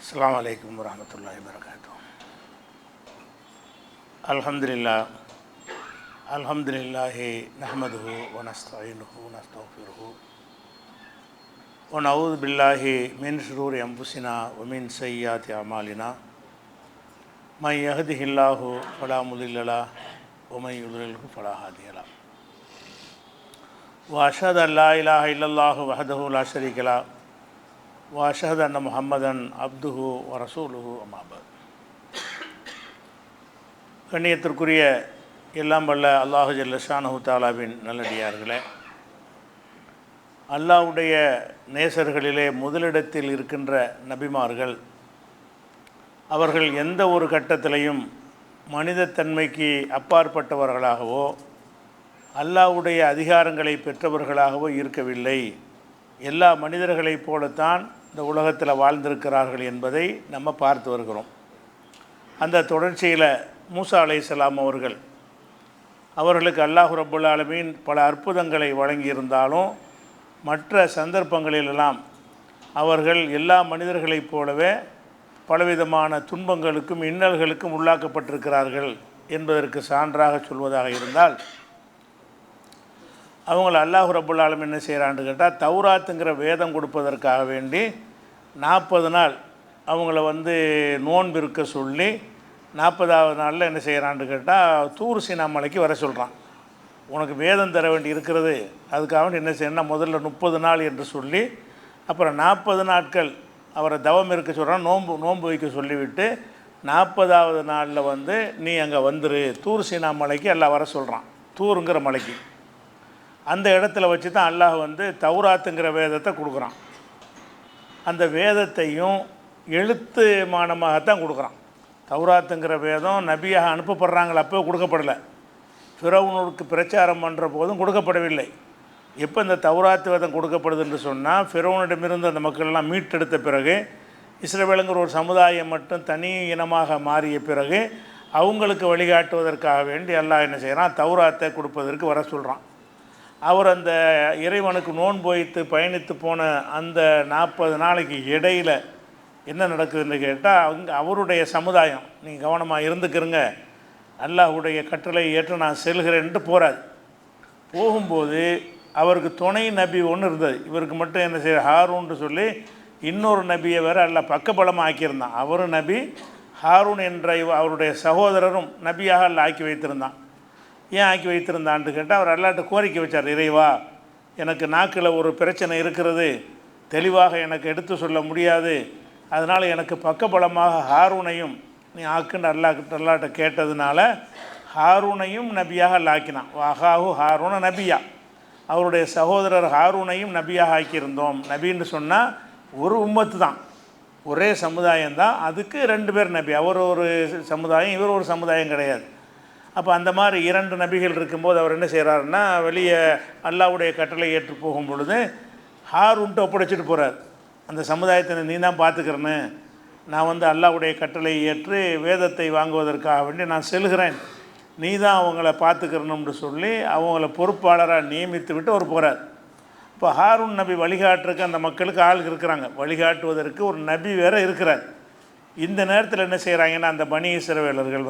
அஸ்ஸலாமு அலைக்கும் வரஹ்மத்துல்லாஹி வபரகாத்துஹு. அல்ஹம்துலில்லாஹி நஹ்மதுஹு வ நஸ்தஈனுஹு வ நஸ்தக்ஃபிருஹு வ நஊது பில்லாஹி மின் ஷுரூரி அன்ஃபுஸினா வ மின் ஸய்யிஆத்தி அமாலினா மன் யஹ்திஹில்லாஹு ஃபலா முதில்ல லஹு வ மன் யுضللஹு ஃபலா ஹாதிய லஹு. வ அஷ்ஹது அன் லா இலாஹா இல்லல்லாஹு வஹ்தஹு லா ஷரீக லஹு வ அஷ்ஹது அன்ன முஹம்மதன் அப்துஹு வ ரசூலுஹு அம்மா பஅத். கண்ணியத்திற்குரிய எல்லாம் வல்ல அல்லாஹு ஜல்ல ஷானஹு தஆலாவின் நல்லடியார்களே, அல்லாஹ்வுடைய நேசர்களிலே முதலிடத்தில் இருக்கின்ற நபிமார்கள் அவர்கள் எந்த ஒரு கட்டத்திலையும் மனிதத்தன்மைக்கு அப்பாற்பட்டவர்களாகவோ அல்லாஹ்வுடைய அதிகாரங்களை பெற்றவர்களாகவோ இருக்கவில்லை. எல்லா மனிதர்களைப் போலத்தான் இந்த உலகத்தில் வாழ்ந்திருக்கிறார்கள் என்பதை நம்ம பார்த்து வருகிறோம். அந்த தொடர்ச்சியில் மூசா அலைஹிஸ்ஸலாம் அவர்களுக்கு அல்லாஹ் ரப்புல் ஆலமீன் பல அற்புதங்களை வழங்கியிருந்தாலும் மற்ற சந்தர்ப்பங்களிலெல்லாம் அவர்கள் எல்லா மனிதர்களைப் போலவே பலவிதமான துன்பங்களுக்கும் இன்னல்களுக்கும் உள்ளாக்கப்பட்டிருக்கிறார்கள் என்பதற்கு சான்றாக சொல்வதாக இருந்தால், அவங்கள அல்லாஹ் ரப்புல் ஆலமீன் என்ன செய்கிறான்னு கேட்டால், தௌராத்துங்கிற வேதம் கொடுப்பதற்காக வேண்டி 40 நாள் அவங்கள நோன்பு இருக்க சொல்லி 40வது நாளில் என்ன செய்கிறான்னு கேட்டால் தூர் சீனா மலைக்கு வர சொல்கிறான். உனக்கு வேதம் தர வேண்டி இருக்கிறது, அதுக்காக வேண்டி என்ன செய்யணும்னா முதல்ல 30 நாள் என்று சொல்லி அப்புறம் 40 நாட்கள் அவரை தவம் இருக்க சொல்கிறான், நோன்பு வைக்க சொல்லிவிட்டு 40வது நாளில் நீ அங்கே வந்துரு, தூர் சீனா மலைக்கு எல்லாம் வர சொல்கிறான். தூருங்கிற மலைக்கு அந்த இடத்துல வச்சு தான் அல்லாஹ் தௌராத்துங்கிற வேதத்தை கொடுக்குறான். அந்த வேதத்தையும் எழுத்து மானமாகத்தான் கொடுக்குறான். தௌராத்துங்கிற வேதம் நபியாக அனுப்பப்படுறாங்கள அப்போ கொடுக்கப்படலை, ஃபிரௌனுக்கு பிரச்சாரம் பண்ணுற போதும் கொடுக்கப்படவில்லை. எப்போ இந்த தௌராத்து வேதம் கொடுக்கப்படுது என்று சொன்னால், ஃபிரௌனிடமிருந்து அந்த மக்களெல்லாம் மீட்டெடுத்த பிறகு, இஸ்ரவேலுங்கிற ஒரு சமுதாயம் மட்டும் தனி இனமாக மாறிய பிறகு அவங்களுக்கு வழிகாட்டுவதற்காக வேண்டி அல்லாஹ் என்ன செய்கிறான், தௌராத்தை கொடுப்பதற்கு வர சொல்கிறான். அவர் அந்த இறைவனுக்கு நோன்பு வைத்து பயணித்து போன அந்த 40 நாளைக்கு இடையில் என்ன நடக்குதுன்னு கேட்டால், அவருடைய சமுதாயம் நீங்கள் கவனமாக இருந்துக்கிறங்க, அல்லாஹ்வுடைய கட்டளை ஏற்று நான் செல்கிறேன்ட்டு போகிறார். போகும்போது அவருக்கு துணை நபி ஒன்று இருந்தது. இவருக்கு மட்டும் என்ன செய்ய, ஹாரூன்னு சொல்லி இன்னொரு நபியை வேறு அல்லாஹ் பக்கபலமாக ஆக்கியிருந்தான். அவரும் நபி, ஹாரூன் என்ற அவருடைய சகோதரரும் நபியாக அல்லாஹ் ஆக்கி வைத்திருந்தான். ஏன் ஆக்கி வைத்திருந்தான்னு கேட்டால், அவர் அல்லாஹ்ட்ட கோரிக்கை வச்சார், இறைவா எனக்கு நாக்கில் ஒரு பிரச்சனை இருக்கிறது, தெளிவாக எனக்கு எடுத்து சொல்ல முடியாது, அதனால் எனக்கு பக்கபலமாக ஹாரூனையும் நீ ஆக்குன்னு அல்லாஹ்ட்ட கேட்டதுனால ஹாரூனையும் நபியாக அல்லாஹ் ஆக்கினான். வஹாஹு ஹாரூன நபியா, அவருடைய சகோதரர் ஹாரூனையும் நபியாக ஆக்கியிருந்தோம். நபின்னு சொன்னால் ஒரு உம்மத்து தான், ஒரே சமுதாயம்தான், அதுக்கு 2 பேர் நபி. அவர் ஒரு சமுதாயம், இவர் ஒரு சமுதாயம் கிடையாது. அப்போ அந்த மாதிரி 2 நபிகள் இருக்கும்போது அவர் என்ன செய்கிறாருன்னா, வெளியே அல்லாஹ்வுடைய கட்டளை ஏற்று போகும் பொழுது ஹாரூன்ட்டு ஒப்படைச்சிட்டு போகிறார். அந்த சமுதாயத்தை நீ தான் பார்த்துக்கிறேன்னு, நான் அல்லாஹ்வுடைய கட்டளை ஏற்று வேதத்தை வாங்குவதற்காக வேண்டி நான் செல்கிறேன், நீ தான் அவங்கள பார்த்துக்கிறணும்னு சொல்லி அவங்கள பொறுப்பாளராக நியமித்து விட்டு அவர் போகிறார். இப்போ ஹாரூன் நபி வழிகாட்டுறதுக்கு அந்த மக்களுக்கு ஆள் இருக்கிறாங்க, வழிகாட்டுவதற்கு ஒரு நபி வேறு இருக்கிறார். இந்த நேரத்தில் என்ன செய்கிறாங்கன்னா, அந்த பனி இஸ்ரவேலர்கள்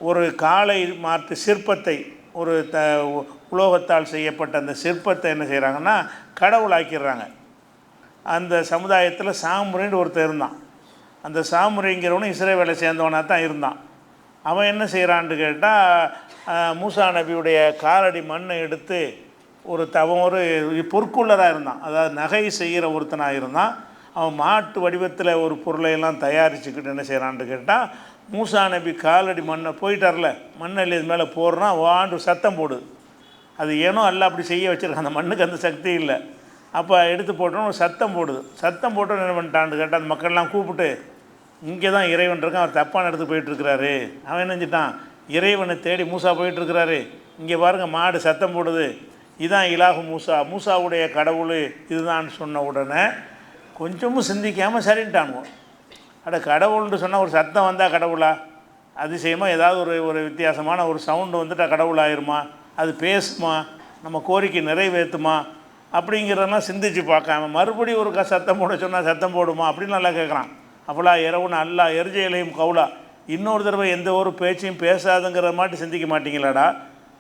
ஒரு காளை மாற்று சிற்பத்தை, ஒரு உலோகத்தால் செய்யப்பட்ட அந்த சிற்பத்தை என்ன செய்கிறாங்கன்னா கடவுளாக்கிடுறாங்க. அந்த சமுதாயத்தில் சாமுரைன்னு ஒருத்தர் இருந்தான். அந்த சாமுரைங்கிறவனும் இஸ்ரவேலை சேர்ந்தவனாக தான் இருந்தான். அவன் என்ன செய்கிறான்னு கேட்டால், மூசா நபியுடைய காலடி மண்ணை எடுத்து ஒரு பொற்குள்ளராக இருந்தான், அதாவது நகை செய்கிற ஒருத்தனாக இருந்தான். அவன் மாட்டு வடிவத்தில் ஒரு பொருளையெல்லாம் தயாரிச்சுக்கிட்டு என்ன செய்கிறான்னு கேட்டால், மூசா நபி காலடி மண்ணை போயிட்டார்ல, மண்ணெல்லி இது மேலே போடுறான், வாண்டு சத்தம் போடுது. அது ஏனோ அல்ல அப்படி செய்ய வச்சுருக்கான், அந்த மண்ணுக்கு அந்த சக்தி இல்லை. அப்போ எடுத்து போட்டோன்னு ஒரு சத்தம் போடுது. சத்தம் போட்டோன்னு என்ன பண்ணிட்டான்னு கேட்டால், அந்த மக்கள்லாம் கூப்பிட்டு, இங்கே தான் இறைவன் இருக்கான், அவர் தப்பான இடத்துக்கு போயிட்டுருக்கிறாரு. அவன் என்ன செஞ்சிட்டான், இறைவனை தேடி மூசா போயிட்டுருக்கிறாரு, இங்கே பாருங்கள் மாடு சத்தம் போடுது, இதுதான் இலாகு மூசா, மூசாவுடைய கடவுள் இதுதான் சொன்ன உடனே கொஞ்சமும் சிந்திக்காமல் சரின்ட்டானுங்க. அட கடவுள்னு சொன்னால் ஒரு சத்தம் வந்தால் கடவுளா? அதிசயமாக ஏதாவது ஒரு வித்தியாசமான ஒரு சவுண்டு வந்துட்டால் கடவுள் ஆயிருமா? அது பேசுமா? நம்ம கோரிக்கை நிறைவேற்றுமா? அப்படிங்கிறதெல்லாம் சிந்திச்சு பார்க்காம மறுபடியும் ஒரு சத்தம் போட சொன்னால் சத்தம் போடுமா அப்படின்னு நல்லா கேட்குறான். அவளா இரவுன்னு அல்லா எரிஜையிலையும் கவுலா, இன்னொரு தடவை எந்த ஒரு பேச்சையும் பேசாதுங்கிற மாட்டி சிந்திக்க மாட்டீங்களாடா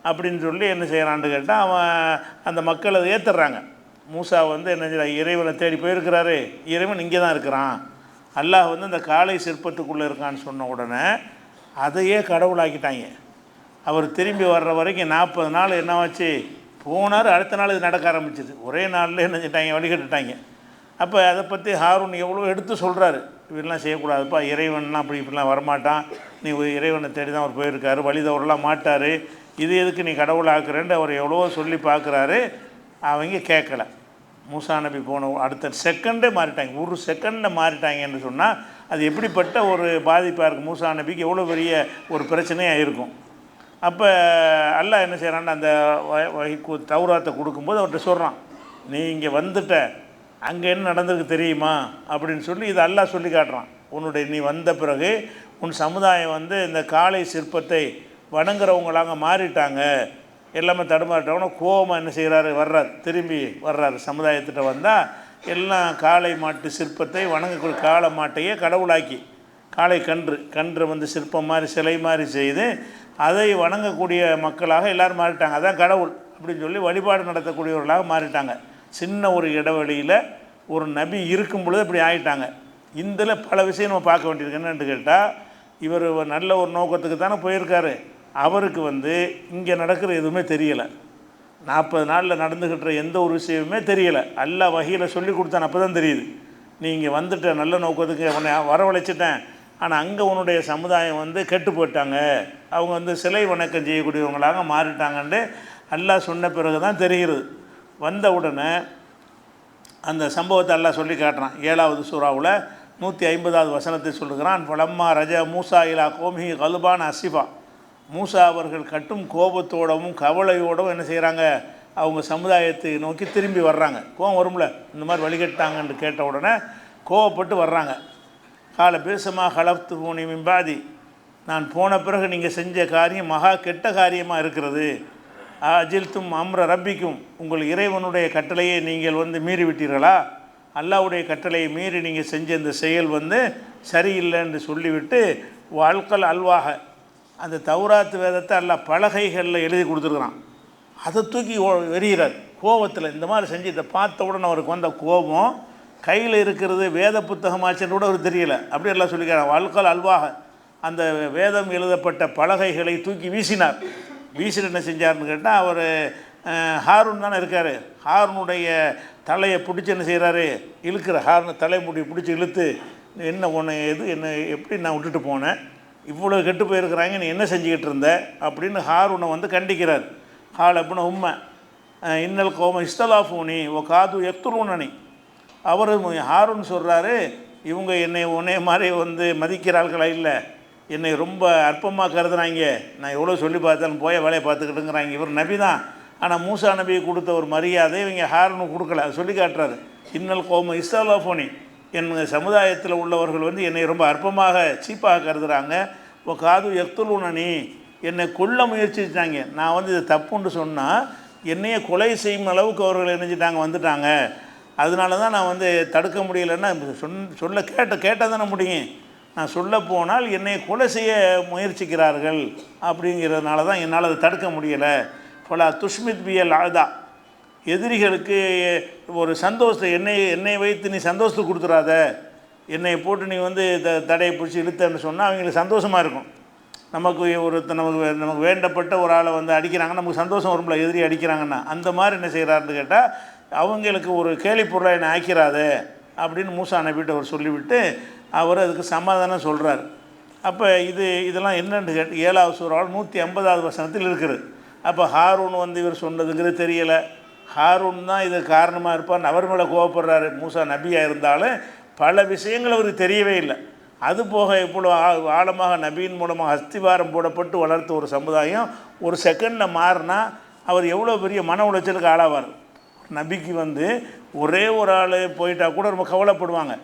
அப்படின்னு சொல்லி என்ன செய்கிறான்னு கேட்டால் அவன் அந்த மக்கள் அதை ஏற்றுறாங்க. மூசா வந்து என்ன செய்ய இறைவனை தேடி போயிருக்கிறாரு, இறைவன் இங்கே தான் இருக்கிறான், அல்லாஹ் வந்து இந்த காளை சிற்பத்துக்குள்ளே இருக்கான்னு சொன்ன உடனே அதையே கடவுளாக்கிட்டாங்க. அவர் திரும்பி வர்ற வரைக்கும் 40 நாள் என்னவாச்சு போனார். அடுத்த நாள் இது நடக்க ஆரம்பிச்சிது. ஒரே நாளில் என்ன செஞ்சிட்டாங்க, வழிகட்டுட்டாங்க. அப்போ அதை பற்றி ஹாரூன் எவ்வளோ எடுத்து சொல்கிறாரு, இப்படிலாம் செய்யக்கூடாதுப்பா, இறைவன்லாம் அப்படி இப்படிலாம் வரமாட்டான், நீ இறைவனை தேடி தான் அவர் போயிருக்காரு, வழி தவறலாம் மாட்டார், இது எதுக்கு நீ கடவுளாக்குறேன்ட்டு அவர் எவ்வளோ சொல்லி பார்க்குறாரு. அவங்க கேட்கல. மூசா நபி போன அடுத்த செகண்டே மாறிட்டாங்க, ஒரு செகண்டில் மாறிட்டாங்கன்னு சொன்னால் அது எப்படிப்பட்ட ஒரு பாதிப்பாக இருக்கும். மூசா நபிக்கு எவ்வளோ பெரிய ஒரு பிரச்சனையாக இருக்கும். அப்போ அல்லாஹ் என்ன செய்கிறான்னு அந்த தௌராத்தை கொடுக்கும்போது அவர்கிட்ட சொல்கிறான், நீ இங்கே வந்துட்ட, அங்கே என்ன நடந்திருக்கு தெரியுமா அப்படின்னு சொல்லி இதை அல்லாஹ் சொல்லி காட்டுறான். நீ வந்த பிறகு உன் சமுதாயம் வந்து இந்த காளை சிற்பத்தை வணங்குறவங்களாங்க மாறிட்டாங்க, எல்லாமே தடுமாறிட்டவன கோபமாக என்ன செய்கிறாரு, வர்றார், திரும்பி வர்றாரு சமுதாயத்திட்ட. வந்தால் எல்லாம் காளை மாட்டு சிற்பத்தை வணங்கக்கூடிய காளை மாட்டையே கடவுளாக்கி, காளை கன்று வந்து சிற்பம் மாதிரி சிலை மாதிரி செய்து அதை வணங்கக்கூடிய மக்களாக எல்லோரும் மாறிட்டாங்க. அதான் கடவுள் அப்படின்னு சொல்லி வழிபாடு நடத்தக்கூடியவர்களாக மாறிட்டாங்க. சின்ன ஒரு இடைவெளியில் ஒரு நபி இருக்கும் பொழுது இப்படி ஆகிட்டாங்க. இதில் பல விஷயம் நம்ம பார்க்க வேண்டியிருக்கு. என்னென்னு கேட்டால், இவர் நல்ல ஒரு நோக்கத்துக்கு தானே போயிருக்காரு, அவருக்கு வந்து இங்கே நடக்கிற எதுவுமே தெரியலை. 40 நாளில் நடந்துக்கிட்ட எந்த ஒரு விஷயமுமே தெரியலை. அல்லாஹ் வகையில் சொல்லி கொடுத்தான். அப்போ தான் தெரியுது, நீ இங்கே வந்துட்ட, நல்ல நோக்கத்துக்கு உன்னை வரவழைச்சிட்டேன், ஆனால் அங்கே உன்னுடைய சமுதாயம் வந்து கெட்டு போயிட்டாங்க, அவங்க வந்து சிலை வணக்கம் செய்யக்கூடியவங்களாக மாறிட்டாங்கன்ட்டு அல்லாஹ் சொன்ன பிறகு தான் தெரிகிறது. வந்த உடனே அந்த சம்பவத்தை அல்லாஹ் சொல்லி காட்டுறான். 7வது சூறாவில் 150வது வசனத்தை சொல்லுகிறான். பலம்மா ரஜா மூசா இலா கோமி கல்பான் அசிபா, மூசா அவர்கள் கட்டும் கோபத்தோடவும் கவலையோடவும் என்ன செய்கிறாங்க, அவங்க சமுதாயத்தை நோக்கி திரும்பி வர்றாங்க. கோபம் வரும்ல, இந்த மாதிரி வழிகட்டாங்கன்னு கேட்ட உடனே கோவப்பட்டு வர்றாங்க. கால பேசமா ஹலப்து பூனி மிம்பாதி, நான் போன பிறகு நீங்கள் செஞ்ச காரியம் மகா கெட்ட காரியமாக இருக்கிறது. அஜில்தும் அம்ர ரப்பிக்கும், உங்கள் இறைவனுடைய கட்டளையை நீங்கள் வந்து மீறி விட்டீர்களா, அல்லாஹ்வுடைய கட்டளையை மீறி நீங்கள் செஞ்ச இந்த செயல் வந்து சரியில்லை என்று சொல்லிவிட்டு வாழ்க்கல் அல்வாக, அந்த தௌராத்து வேதத்தை அல்லாஹ் பலகைகளில் எழுதி கொடுத்துருக்குறான், அதை தூக்கி வெறிகிறார் கோபத்தில். இந்த மாதிரி செஞ்சு இதை பார்த்த உடனே அவருக்கு வந்த கோபம் கையில் இருக்கிறது வேத புத்தகமாச்சுன்னு கூட அவர் தெரியலை. அப்படி எல்லாம் சொல்லிக்கிறார். வாழ்க்கல் அல்வாக, அந்த வேதம் எழுதப்பட்ட பலகைகளை தூக்கி வீசினார். வீசிட்டு என்ன செஞ்சார்னு கேட்டால், அவர் ஹாரூன் தானே இருக்கார், ஹாரூனுடைய தலையை பிடிச்சி என்ன செய்கிறாரு, இழுக்கிற ஹாரூன் தலைமுடியை பிடிச்சி இழுத்து, என்ன உன்னை என்ன எப்படி நான் விட்டுட்டு போனேன், இவ்வளோ கெட்டு போயிருக்கிறாங்க, நீ என்ன செஞ்சுக்கிட்டு இருந்த அப்படின்னு ஹாரூனை வந்து கண்டிக்கிறார். ஹால் அப்படின்னா உண்மை இன்னல் கோம இஸ்தலாஃபூனி ஓ காது எத்துலூனி, அவர் ஹாரூன் சொல்கிறாரு, இவங்க என்னை உன்னைய மாதிரி வந்து மதிக்கிறார்களா, இல்லை என்னை ரொம்ப அற்பமாக கருதுறாங்க, நான் எவ்வளோ சொல்லி பார்த்தாலும் போய வேலையை பார்த்துக்கிட்டுங்கிறாங்க. இவர் நபி தான், ஆனால் மூசா நபி கொடுத்த ஒரு மரியாதை இவங்க ஹாரூனுக்கு கொடுக்கல. அது சொல்லி காட்டுறாரு. இன்னல் கோம இஸ்தலாஃபூனி, என் சமுதாயத்தில் உள்ளவர்கள் வந்து என்னை ரொம்ப அற்பமாக சீப்பாக கருதுகிறாங்க. ஓ காது எத்துலூனி, என்னை கொல்ல முயற்சிட்டாங்க, நான் வந்து இதை தப்புன்னு சொன்னால் என்னையே கொலை செய்யும் அளவுக்கு அவர்கள் நினைச்சிட்டாங்க, வந்துட்டாங்க. அதனால தான் நான் வந்து தடுக்க முடியலைன்னா சொல்ல கேட்டால் தானே முடியும், நான் சொல்ல போனால் என்னை கொலை செய்ய முயற்சிக்கிறார்கள், அப்படிங்கிறதுனால தான் என்னால் அதை தடுக்க முடியலை. பல துஷ்மித் பியல் ஆதா, எதிரிகளுக்கு ஒரு சந்தோஷத்தை என்னை வைத்து நீ சந்தோஷத்தை கொடுத்துடாத, என்னை போட்டு நீ வந்து தடையை பிடிச்சி இழுத்தன்னு சொன்னால் அவங்களுக்கு சந்தோஷமாக இருக்கும். நமக்கு நமக்கு வேண்டப்பட்ட ஒரு ஆளை வந்து அடிக்கிறாங்கன்னா நமக்கு சந்தோஷம் வரும்ல, எதிரி அடிக்கிறாங்கன்னா. அந்த மாதிரி என்ன செய்கிறாருன்னு கேட்டால், அவங்களுக்கு ஒரு கேலி பொருளை என்னை ஆக்கிறாத அப்படின்னு மூசா நபிகிட்ட அவர் சொல்லிவிட்டு அவர் அதுக்கு சமாதானம் சொல்கிறார். அப்போ இதெல்லாம் என்னென்னு கேட்டு 7வது சூறாவில் 150வது வசனத்தில் இருக்குது. அப்போ ஹாரூன் வந்து இவர் சொன்னதுங்கிறது தெரியலை, ஹாரூன் தான் இது காரணமாக இருப்பார்னு அவர் மேலே கோவப்படுறாரு. மூசா நபியாக இருந்தாலும் பல விஷயங்கள் அவருக்கு தெரியவே இல்லை. அதுபோக இவ்வளோ ஆழமாக நபியின் மூலமாக அஸ்திவாரம் போடப்பட்டு வளர்த்த ஒரு சமுதாயம் ஒரு செகண்டில் மாறினா அவர் எவ்வளோ பெரிய மன உளைச்சலுக்கு ஆளாவார். நபிக்கு வந்து ஒரே ஒரு ஆள் போயிட்டா கூட ரொம்ப கவலைப்படுவாங்க.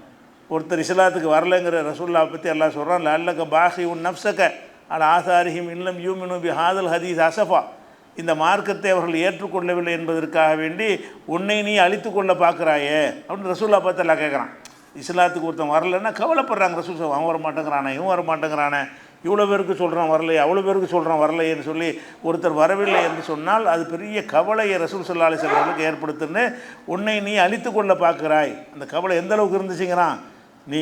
ஒருத்தர் இஸ்லாத்துக்கு வரலைங்கிற ரசூல்லா பற்றி எல்லாம் சொல்கிறான். லல்லக்க பாஹி உன் நப்சக்க அல் ஆசாரிஹிம் இல்லம் யூமினு பி ஹாதல் ஹதீஸ் அசஃபா, இந்த மார்க்கத்தை அவர்கள் ஏற்றுக்கொள்ளவில்லை என்பதற்காக வேண்டி உன்னை நீ அழித்து கொள்ள பார்க்குறாயே அப்படின்னு ரசூல்லா பார்த்து எல்லாம் கேட்குறான். இஸ்லாத்துக்கு ஒருத்தன் வரலைன்னா கவலைப்படுறாங்க. ரசூல் அவன் வர மாட்டேங்கிறானே, இவன் வர மாட்டேங்கிறானே, இவ்வளோ பேருக்கு சொல்கிறான் வரலையே, அவ்வளோ பேருக்கு சொல்கிறான் வரலையேன்னு சொல்லி ஒருத்தர் வரவில்லை என்று சொன்னால் அது பெரிய கவலையை ரசூல் ஸல்லல்லாஹு அலைஹி வஸல்லம் அவர்களுக்கு ஏற்படுத்துன்னு உன்னை நீ அழித்து கொள்ள பார்க்குறாய். அந்த கவலை எந்த அளவுக்கு இருந்துச்சுங்கிறான், நீ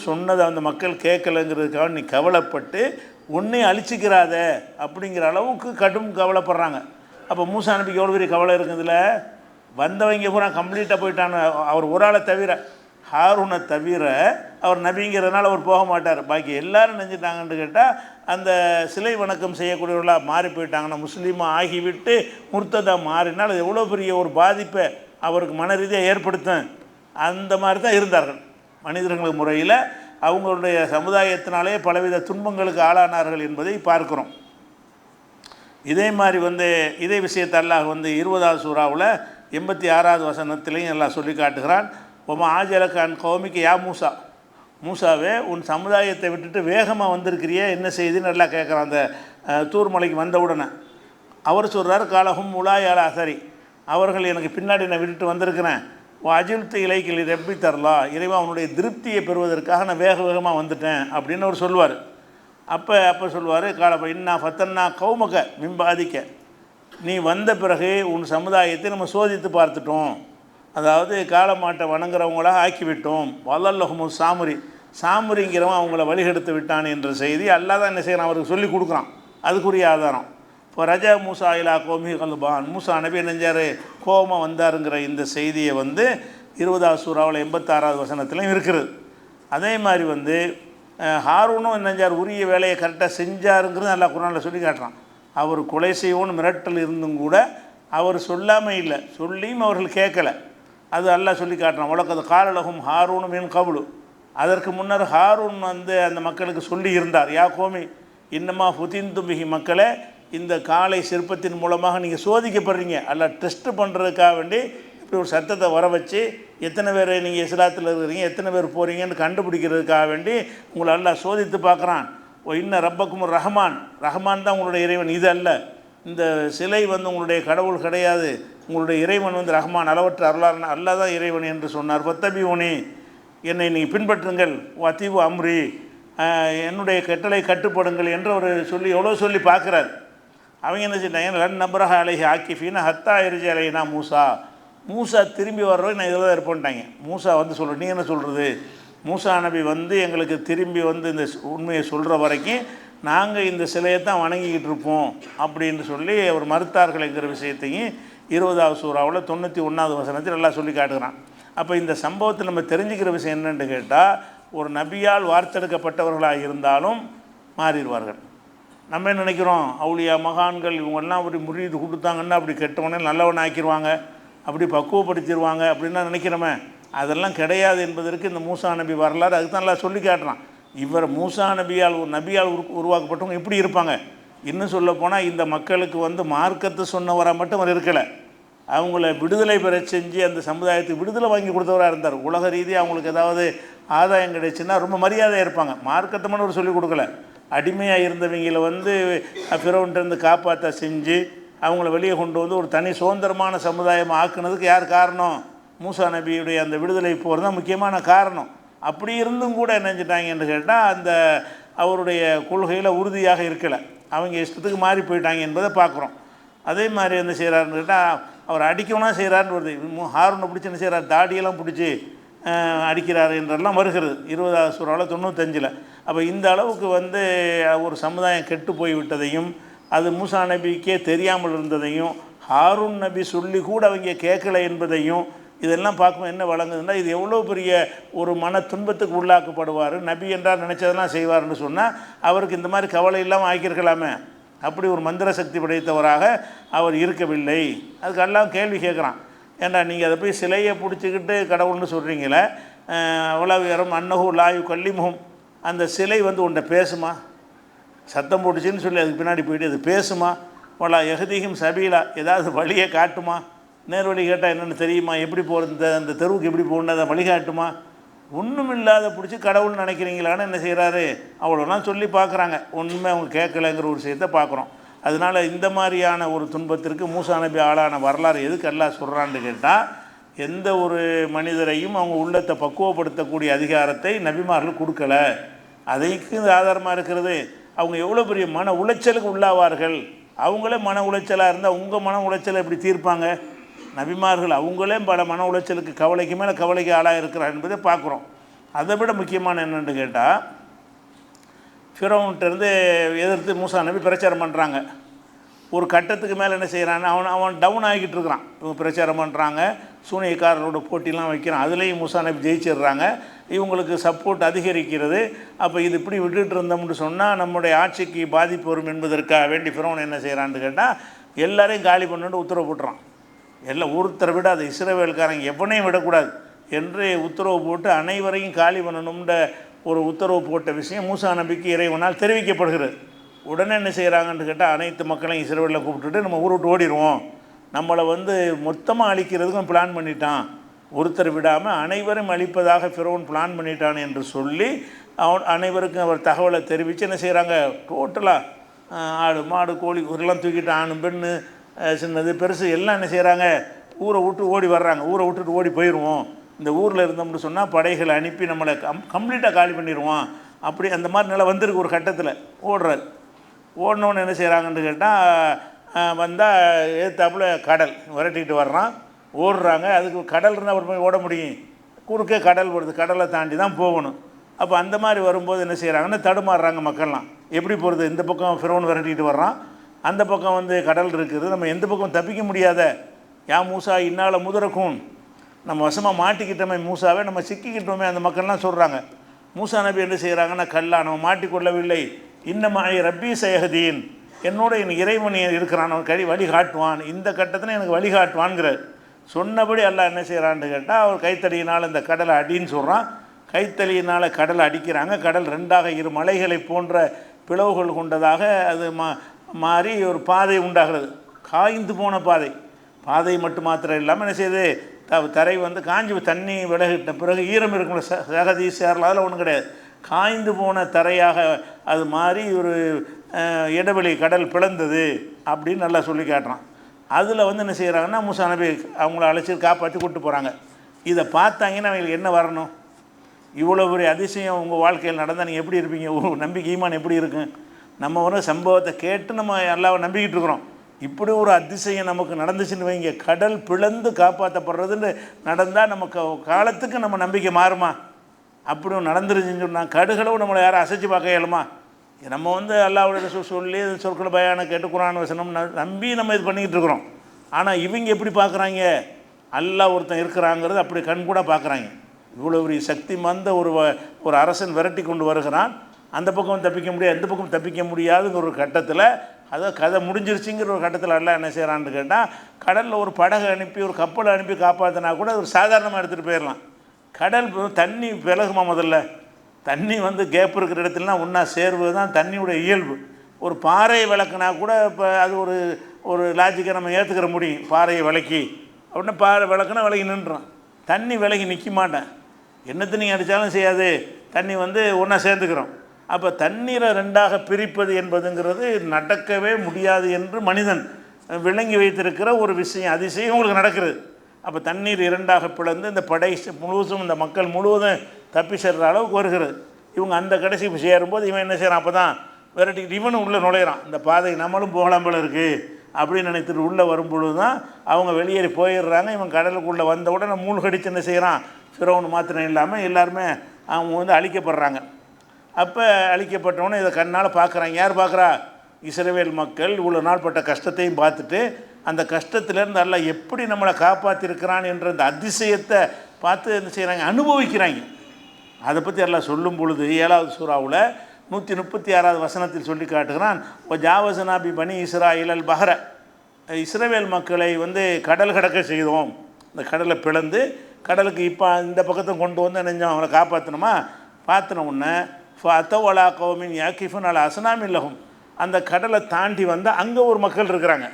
சொன்னதை அந்த மக்கள் கேட்கலைங்கிறதுக்காக நீ கவலைப்பட்டு உன்னை அழிச்சிக்கிறாத அப்படிங்கிற அளவுக்கு கடும் கவலைப்படுறாங்க. அப்போ மூசா நபிக்கு எவ்வளோ பெரிய கவலை இருக்குதுல. வந்தவங்க பூரா கம்ப்ளீட்டாக போயிட்டான்னு, அவர் ஒரு ஆளை தவிர, ஹாரூனை தவிர அவர் நபிங்கிறதுனால அவர் போக மாட்டார். பாக்கி எல்லோரும் நினைஞ்சிட்டாங்கன்னு கேட்டால் அந்த சிலை வணக்கம் செய்யக்கூடியவர்களாக மாறி போயிட்டாங்கன்னா, முஸ்லீமாக ஆகிவிட்டு முர்த்ததாக மாறினால் அது எவ்வளோ பெரிய ஒரு பாதிப்பை அவருக்கு மன ரீதியாக ஏற்படுத்தும். அந்த மாதிரி தான் இருந்தார்கள் மனிதர்கள் முறையில். அவங்களுடைய சமுதாயத்தினாலே பலவித துன்பங்களுக்கு ஆளானார்கள் என்பதை பார்க்குறோம். இதே மாதிரி இதே விஷயத்தை அல்லாஹ் 20வது சூறாவில் 86வது வசனத்திலையும் எல்லாம் சொல்லி காட்டுகிறான். ஒமா ஆஜலக்கான் கௌமிக்கு யா மூசா, மூசாவே உன் சமுதாயத்தை விட்டுட்டு வேகமாக வந்திருக்கிறியே, என்ன செய்தின்னு நல்லா கேட்குறான். அந்த தூர் மலைக்கு வந்த உடனே அவர் சொல்கிறார், காலகும் உலாயாலா சரி, அவர்கள் எனக்கு பின்னாடி நான் விட்டுட்டு வந்திருக்கிறேன். அஜில்த்து இலைக்கில் ரெப்பி தரலா, இறைவா அவனுடைய திருப்தியை பெறுவதற்காக நான் வேகமாக வந்துட்டேன் அப்படின்னு அவர் சொல்லுவார். அப்போ சொல்லுவார், காலப்ப இன்னா ஃபத்தன்னா கௌமக மிம்பாதிக்க, நீ வந்த பிறகு உன் சமுதாயத்தை நம்ம சோதித்து பார்த்துட்டோம், அதாவது காளமாட்டை வணங்குறவங்களாக ஆக்கிவிட்டோம். வல்லல்லஹுமு சாமுரிங்கிறவன் அவங்கள வழிகெடுத்து விட்டான் என்ற செய்தி அல்லாஹ் தான் என்ன செய்கிறான், அவருக்கு சொல்லி கொடுக்குறான். அதுக்குரிய ஆதாரம். இப்போ ரஜா மூசா இலா கோமி கல்பான், மூசா நபி நெஞ்சார் கோபமாக வந்தாருங்கிற இந்த செய்தியை 20வது சூறாவில் 86வது வசனத்திலையும் இருக்கிறது. அதே மாதிரி ஹாரூனும் நெஞ்சார் உரிய வேலையை கரெக்டாக செஞ்சாருங்கிறது நல்லா குர்ஆனில் சொல்லி காட்டுறான். அவர் கொலை செய்வோன்னு மிரட்டல் இருந்தும் கூட அவர் சொல்லாமல் இல்லை, சொல்லியும் அவர்கள் கேட்கலை. அது அல்லாஹ் சொல்லி காட்டுறான். வழக்கது காலலகும் ஹாரூனும் மின் கபுலு, அதற்கு முன்னர் ஹாரூன் அந்த மக்களுக்கு சொல்லி இருந்தார், யா கோமி இன்னமா ஃபுதின்தும் பிஹி, மக்களே இந்த காலை சிற்பத்தின் மூலமாக நீங்கள் சோதிக்கப்படுறீங்க, அல்ல டெஸ்ட்டு பண்ணுறதுக்காக வேண்டி இப்படி ஒரு சத்தத்தை வர வச்சு எத்தனை பேர் நீங்கள் இஸ்லாத்தில் இருக்கிறீங்க, எத்தனை பேர் போகிறீங்கன்னு கண்டுபிடிக்கிறதுக்காக வேண்டி உங்களை அல்லாஹ் சோதித்து பார்க்குறான். ஓ இன்ன ரப்பக்கும் ரஹ்மான் தான் உங்களுடைய இறைவன், இது அல்ல, இந்த சிலை உங்களுடைய கடவுள் கிடையாது, உங்களுடைய இறைவன் ரஹ்மான், அளவற்ற அருளாளன், அல்லாஹ் தான் இறைவன் என்று சொன்னார். ஃபத்தபிஊனி, என்னை நீங்கள் பின்பற்றுங்கள், வத்தீவு அம்ரி, என்னுடைய கட்டளை கட்டுப்படுங்கள் என்று அவர் சொல்லி பார்க்குறாரு. அவங்க என்ன செஞ்சாங்க, லன் நப்ரஹ அலைஹி ஆக்கிஃபீன ஹத்தா இர்ஜி அலைனா மூசா திரும்பி வர்றவங்க நான் இதில் தான் இருப்பேன்ட்டாங்க. மூசா சொல்கிறேன், நீ என்ன சொல்கிறது, மூசா நபி எங்களுக்கு திரும்பி இந்த உண்மையை சொல்கிற வரைக்கும் நாங்கள் இந்த சிலையை தான் வணங்கிக்கிட்டு இருப்போம் அப்படின்னு சொல்லி அவர் மறுத்தார்கள்ங்கிற விஷயத்தையும் 20வது சூறாவில் 91வது வசனத்தில் நல்லா சொல்லி காட்டுகிறான். அப்போ இந்த சம்பவத்தில் நம்ம தெரிஞ்சுக்கிற விஷயம் என்னென்னு கேட்டால், ஒரு நபியால் வார்த்தெடுக்கப்பட்டவர்களாக இருந்தாலும் மாறிடுவார்கள். நம்ம என்ன நினைக்கிறோம், அவுலியா மகான்கள் இவங்கெல்லாம் அப்படி முறியீடு கொடுத்தாங்கன்னா அப்படி கெட்டவனே நல்லவன் ஆக்கிடுவாங்க, அப்படி பக்குவப்படுத்திடுவாங்க அப்படின்னா நினைக்கிறோமே, அதெல்லாம் கிடையாது என்பதற்கு இந்த மூசா நபி வரலாறு அதுக்கு தான் நல்லா சொல்லி காட்டுறான். இவர் மூசா நபியால் உருவாக்கப்பட்டவங்க எப்படி இருப்பாங்க, இன்னும் சொல்லப்போனால் இந்த மக்களுக்கு மார்க்கத்தை சொன்னவராக மட்டும் அவர் இருக்கலை, அவங்கள விடுதலை பெற செஞ்சு அந்த சமுதாயத்துக்கு விடுதலை வாங்கி கொடுத்தவராக இருந்தார். உலக ரீதியாக அவங்களுக்கு ஏதாவது ஆதாயம் கிடைச்சுன்னா ரொம்ப மரியாதையாக இருப்பாங்க. மார்க்கத்தை மட்டும் அவர் சொல்லிக் கொடுக்கல, அடிமையாக இருந்தவங்களை ஃபிரௌன்கிட்டேருந்து காப்பாற்ற செஞ்சு அவங்கள வெளியே கொண்டு ஒரு தனி சுதந்திரமான சமுதாயம் ஆக்குனதுக்கு யார் காரணம், மூசா நபியுடைய அந்த விடுதலை போர் தான் முக்கியமான காரணம். அப்படி இருந்தும் கூட என்ன செஞ்சிட்டாங்கன்னு கேட்டால் அந்த அவருடைய கொள்கையில் உறுதியாக இருக்கலை, அவங்க இஷ்டத்துக்கு மாறி போயிட்டாங்க என்பதை பார்க்குறோம். அதே மாதிரி என்ன செய்கிறாருன்னு கேட்டால், அவர் அடிக்கணும்னா செய்கிறாருன்னு வருது. ஹாரூனை பிடிச்சி என்ன செய்கிறார், தாடியெல்லாம் பிடிச்சி அடிக்கிறார் என்றெல்லாம் வருகிறது 20வது சூறாவில் 95. அப்போ இந்த அளவுக்கு ஒரு சமுதாயம் கெட்டு போய்விட்டதையும் அது மூசா நபிக்கே தெரியாமல் இருந்ததையும் ஹாரூன் நபி சொல்லி கூட அவங்க கேட்கலை என்பதையும் இதெல்லாம் பார்க்கும்போது என்ன வழங்குதுன்னா, இது எவ்வளோ பெரிய ஒரு மன துன்பத்துக்கு உள்ளாக்கப்படுவார். நபி என்றால் நினச்சதெல்லாம் செய்வார்னு சொன்னால் அவருக்கு இந்த மாதிரி கவலை இல்லாமல் ஆக்கியிருக்கலாமே. அப்படி ஒரு மந்திர சக்தி படைத்தவராக அவர் இருக்கவில்லை. அதுக்கு எல்லாம் கேள்வி கேட்குறான், ஏண்டா நீங்கள் அதை போய் சிலையை பிடிச்சிக்கிட்டு கடவுள்னு சொல்கிறீங்களே, அவ்வளோ வேறும் அன்னஹூ லாயு கல்லிமுகம், அந்த சிலை உன்னை பேசுமா, சத்தம் போட்டுச்சின்னு சொல்லி அதுக்கு பின்னாடி போயிட்டு அது பேசுமா, வலா எஹதிஹிம் சபீலா, ஏதாவது வழியை காட்டுமா, நேர் வழி கேட்டால் என்னென்னு தெரியுமா, எப்படி போகிறது, அந்த தெருவுக்கு எப்படி போகணும் அதை வழிகாட்டுமா, ஒன்றும் இல்லாத பிடிச்சி கடவுள்னு நினைக்கிறீங்களான்னு என்ன செய்கிறாரு, அவ்வளோலாம் சொல்லி பார்க்குறாங்க, ஒன்றுமே அவங்க கேட்கலைங்கிற ஒரு விஷயத்தை பார்க்குறோம். அதனால் இந்த மாதிரியான ஒரு துன்பத்திற்கு மூசா நபி ஆளான வரலாறு எதுக்கு அல்லாஹ் சொல்கிறான்னு கேட்டால், எந்த ஒரு மனிதரையும் அவங்க உள்ளத்தை பக்குவப்படுத்தக்கூடிய அதிகாரத்தை நபிமார்கள் கொடுக்கல. அதைக்கு ஆதாரமாக இருக்கிறது அவங்க எவ்வளோ பெரிய மன உளைச்சலுக்கு உள்ளாவார்கள். அவங்களே மன உளைச்சலாக இருந்தால் உங்கள் மன உளைச்சலை எப்படி தீர்ப்பாங்க? நபிமார்கள் அவங்களே பல மன உளைச்சலுக்கு கவலைக்கு மேலே கவலைக்கு ஆளாக இருக்கிறார் என்பதை பார்க்குறோம். அதை விட முக்கியமான என்னென்னு கேட்டால், ஃபிரௌன்கிட்டருந்து எதிர்த்து மூசா நபி பிரச்சாரம் பண்ணுறாங்க. ஒரு கட்டத்துக்கு மேலே என்ன செய்கிறான்னு அவன் டவுன் ஆகிக்கிட்டு இருக்கிறான். இவங்க பிரச்சாரம் பண்ணுறாங்க, சூனியக்காரரோட போட்டிலாம் வைக்கிறான். அதுலேயும் மூசா நபி ஜெயிச்சிடுறாங்க. இவங்களுக்கு சப்போர்ட் அதிகரிக்கிறது. அப்போ இது இப்படி விட்டுட்டு இருந்தோம்னு சொன்னால் நம்முடைய ஆட்சிக்கு பாதிப்பு வரும் என்பதற்காக வேண்டி ஃபிரௌன் என்ன செய்கிறான்னு கேட்டால், எல்லாரையும் காலி பண்ணிட்டு உத்தரவு போட்டுறான். எல்லாம் ஒருத்தரை விட அது இஸ்ரவேல்காரங்க எவனையும் விடக்கூடாது என்று உத்தரவு போட்டு அனைவரையும் காலி பண்ணணும்ன்ற ஒரு உத்தரவு போட்ட விஷயம் மூசா நபிக்கு இறைவனால் தெரிவிக்கப்படுகிறது. உடனே என்ன செய்கிறாங்கன்னு கேட்டால், அனைத்து மக்களையும் இஸ்ரவேலில் கூப்பிட்டுட்டு நம்ம ஊரை விட்டு ஓடிடுவோம், நம்மளை மொத்தமாக அழிக்கிறதுக்கும் பிளான் பண்ணிட்டான், ஒருத்தர் விடாமல் அனைவரும் அழிப்பதாக ஃபிரௌன் பிளான் பண்ணிட்டான் என்று சொல்லி அனைவருக்கும் அவர் தகவலை தெரிவித்து என்ன செய்கிறாங்க, டோட்டலாக ஆடு மாடு கோழி இதெல்லாம் தூக்கிட்டு ஆணு பெண்ணு சின்னது பெருசு எல்லாம் என்ன செய்கிறாங்க, ஊரை விட்டு ஓடி வர்றாங்க. ஊரை விட்டுட்டு ஓடி போயிடுவோம், இந்த ஊரில் இருந்தோம்னு சொன்னால் படைகளை அனுப்பி நம்மளை கம்ப்ளீட்டாக காலி பண்ணிடுவோம். அப்படி அந்த மாதிரி நிலை வந்திருக்கு. ஒரு கட்டத்தில் ஓடுறாரு. ஓடினோன்னு என்ன செய்கிறாங்கன்னு கேட்டால், வந்தால் ஏற்றாப்புல கடல் விரட்டிக்கிட்டு வர்றான். ஓடுறாங்க. அதுக்கு கடல் இருந்தால் அவர் போய் ஓட முடியும், குறுக்கே கடல் வருது, கடலை தாண்டி தான் போகணும். அப்போ அந்த மாதிரி வரும்போது என்ன செய்கிறாங்கன்னா தடுமாறுறாங்க மக்கள்லாம். எப்படி போகிறது? இந்த பக்கம் ஃபிரௌன் விரட்டிக்கிட்டு வர்றான், அந்த பக்கம் கடல் இருக்குது, நம்ம எந்த பக்கம் தப்பிக்க முடியாத. யா மூசா இன்னால் முதரக்கும், நம்ம வசமாக மாட்டிக்கிட்டோமே மூசாவே, நம்ம சிக்கிக்கிட்டோமே அந்த மக்கள்லாம் சொல்கிறாங்க. மூசா நபி என்ன செய்கிறாங்கன்னா, கல்லா நம்ம மாட்டிக்கொள்ளவில்லை, இன்னமாய் ரப்பி சயஹதீன், என்னோட என் இறைவன் இருக்கிறான், அவன் வழி காட்டுவான், இந்த கட்டத்தில் எனக்கு வழி காட்டுவான்ங்கிறார். சொன்னபடி அல்லாஹ் என்ன செய்கிறான்னு கேட்டால், அவர் கைத்தடியினால் இந்த கடலை அடின்னு சொல்கிறான். கைத்தடியினால் கடலை அடிக்கிறாங்க. கடல் ரெண்டாக இரு மலைகளை போன்ற பிளவுகள் கொண்டதாக அது மாறி ஒரு பாதை உண்டாகிறது. காய்ந்து போன பாதை மட்டும் மாத்திரம் இல்லாமல் என்ன செய்யுது, தரை காஞ்சி தண்ணி விலகிட்ட பிறகு ஈரம் இருக்கும்ல, சகதி சேரல, அதில் ஒன்றும் கிடையாது. காய்ந்து போன தரையாக அது மாறி ஒரு இடைவெளி கடல் பிளந்தது அப்படின்னு நல்லா சொல்லி காட்டுறான். அதில் என்ன செய்கிறாங்கன்னா, மூசா நபி அவங்கள அழைச்சி காப்பாற்றி கூப்பிட்டு போகிறாங்க. இதை பார்த்தாங்கன்னா அவங்களுக்கு என்ன வரணும்? இவ்வளோ பெரிய அதிசயம் உங்கள் வாழ்க்கையில் நடந்தால் நீங்கள் எப்படி இருப்பீங்க? நம்பிக்கை ஈமான் எப்படி இருக்கும்? நம்ம சம்பவத்தை கேட்டு நம்ம அல்லாஹ்வை நம்பிக்கிட்டு இருக்கிறோம். இப்படி ஒரு அதிசயம் நமக்கு நடந்துச்சுன்னு வைங்க, கடல் பிளந்து காப்பாற்றப்படுறதுன்னு நடந்தால் நமக்கு காலத்துக்கு நம்ம நம்பிக்கை மாறுமா? அப்படியும் நடந்துருச்சுன்னு சொன்னால் கடுகளவு நம்மளை யாரும் அசைச்சு பார்க்க இயலுமா? நம்ம அல்லாஹ்வுடைய சொல்லி சொற்களை பயான கேட்டு குர்ஆன் வசனம் நம்பி நம்ம இது பண்ணிக்கிட்டு இருக்கிறோம். ஆனால் இவங்க எப்படி பார்க்குறாங்க? அல்லாஹ் ஒருத்தன் இருக்கிறாங்கிறது அப்படி கண் கூட பார்க்குறாங்க. இவ்வளோ ஒரு சக்தி மந்த ஒரு அரசன் விரட்டி கொண்டு வருகிறான், அந்த பக்கம் தப்பிக்க முடியாது, எந்த பக்கம் தப்பிக்க முடியாதுங்கிற ஒரு கட்டத்தில், அதாவது கதை முடிஞ்சிருச்சுங்கிற ஒரு கட்டத்தில் எல்லாம் என்ன செய்கிறான்னு கேட்டால், கடலில் ஒரு படகை அனுப்பி ஒரு கப்பலை அனுப்பி காப்பாற்றினா கூட ஒரு சாதாரணமாக எடுத்துகிட்டு போயிடலாம். கடல் தண்ணி விலகுமா? முதல்ல தண்ணி கேப் இருக்கிற இடத்துலலாம் ஒன்றா சேர்வது தான் தண்ணியுடைய இயல்பு. ஒரு பாறையை விளக்குனா கூட இப்போ அது ஒரு லாஜிக்கை நம்ம ஏற்றுக்கிற முடியும். பாறையை விளக்கி அப்படின்னா பாறை விளக்குனா விலகி நின்றுடும். தண்ணி விலகி நிற்க மாட்டேன், என்ன தண்ணி அடித்தாலும் செய்யாது, தண்ணி ஒன்றா சேர்ந்துக்கிறோம். அப்போ தண்ணீரை ரெண்டாக பிரிப்பது என்பதுங்கிறது நடக்கவே முடியாது என்று மனிதன் விளங்கி வைத்திருக்கிற ஒரு விஷயம், அதிசயம் உங்களுக்கு நடக்கிறது. அப்போ தண்ணீர் இரண்டாக பிளந்து இந்த படை முழுவதும் இந்த மக்கள் முழுவதும் தப்பி செல்கிற அளவுக்கு வருகிறது. இவங்க அந்த கடைசி சேரும்போது இவன் என்ன செய்கிறான், அப்போ தான் விரட்டிக்கிட்டு இவனும் உள்ளே நுழையிறான். இந்த பாதை நம்மளும் போகலாம் போல இருக்குது அப்படின்னு நினைத்துட்டு உள்ளே வரும்பொழுது தான் அவங்க வெளியேறி போயிடுறாங்க. இவன் கடலுக்குள்ளே வந்த உடனே மூழ்கடிச்சு என்ன செய்கிறான், ஃபிரௌன் மாத்திரம் இல்லாமல் எல்லாருமே அவங்க அழிக்கப்படுறாங்க. அப்போ அழிக்கப்பட்டவொன்னே இதை கண்ணால் பார்க்குறாங்க. யார் பார்க்குறா? இஸ்ரவேல் மக்கள் இவ்வளோ நாள் பட்ட கஷ்டத்தையும் பார்த்துட்டு, அந்த கஷ்டத்திலேருந்து அல்லாஹ் எப்படி நம்மளை காப்பாற்றிருக்கிறான் என்ற அந்த அதிசயத்தை பார்த்து என்ன செய்கிறாங்க, அனுபவிக்கிறாங்க. அதை பற்றி எல்லாம் சொல்லும் பொழுது 7வது சூறாவில் 136வது வசனத்தில் சொல்லி காட்டுகிறான், ஓ ஜாவசனாபி பனி இஸ்ராயில் அல் பஹர, இஸ்ரவேல் மக்களை கடல் கடக்க செய்தோம். இந்த கடலை பிளந்து கடலுக்கு இப்போ இந்த பக்கத்தை கொண்டு நினைஞ்சோம், அவங்களை காப்பாற்றணுமா? பார்த்தின உடனே ஃபத்தவலா கௌமின் யாக்கிஃபுன் அல் அஸ்னாமில்லஹும், அந்த கடலை தாண்டி அங்கே ஒரு மக்கள் இருக்கிறாங்க.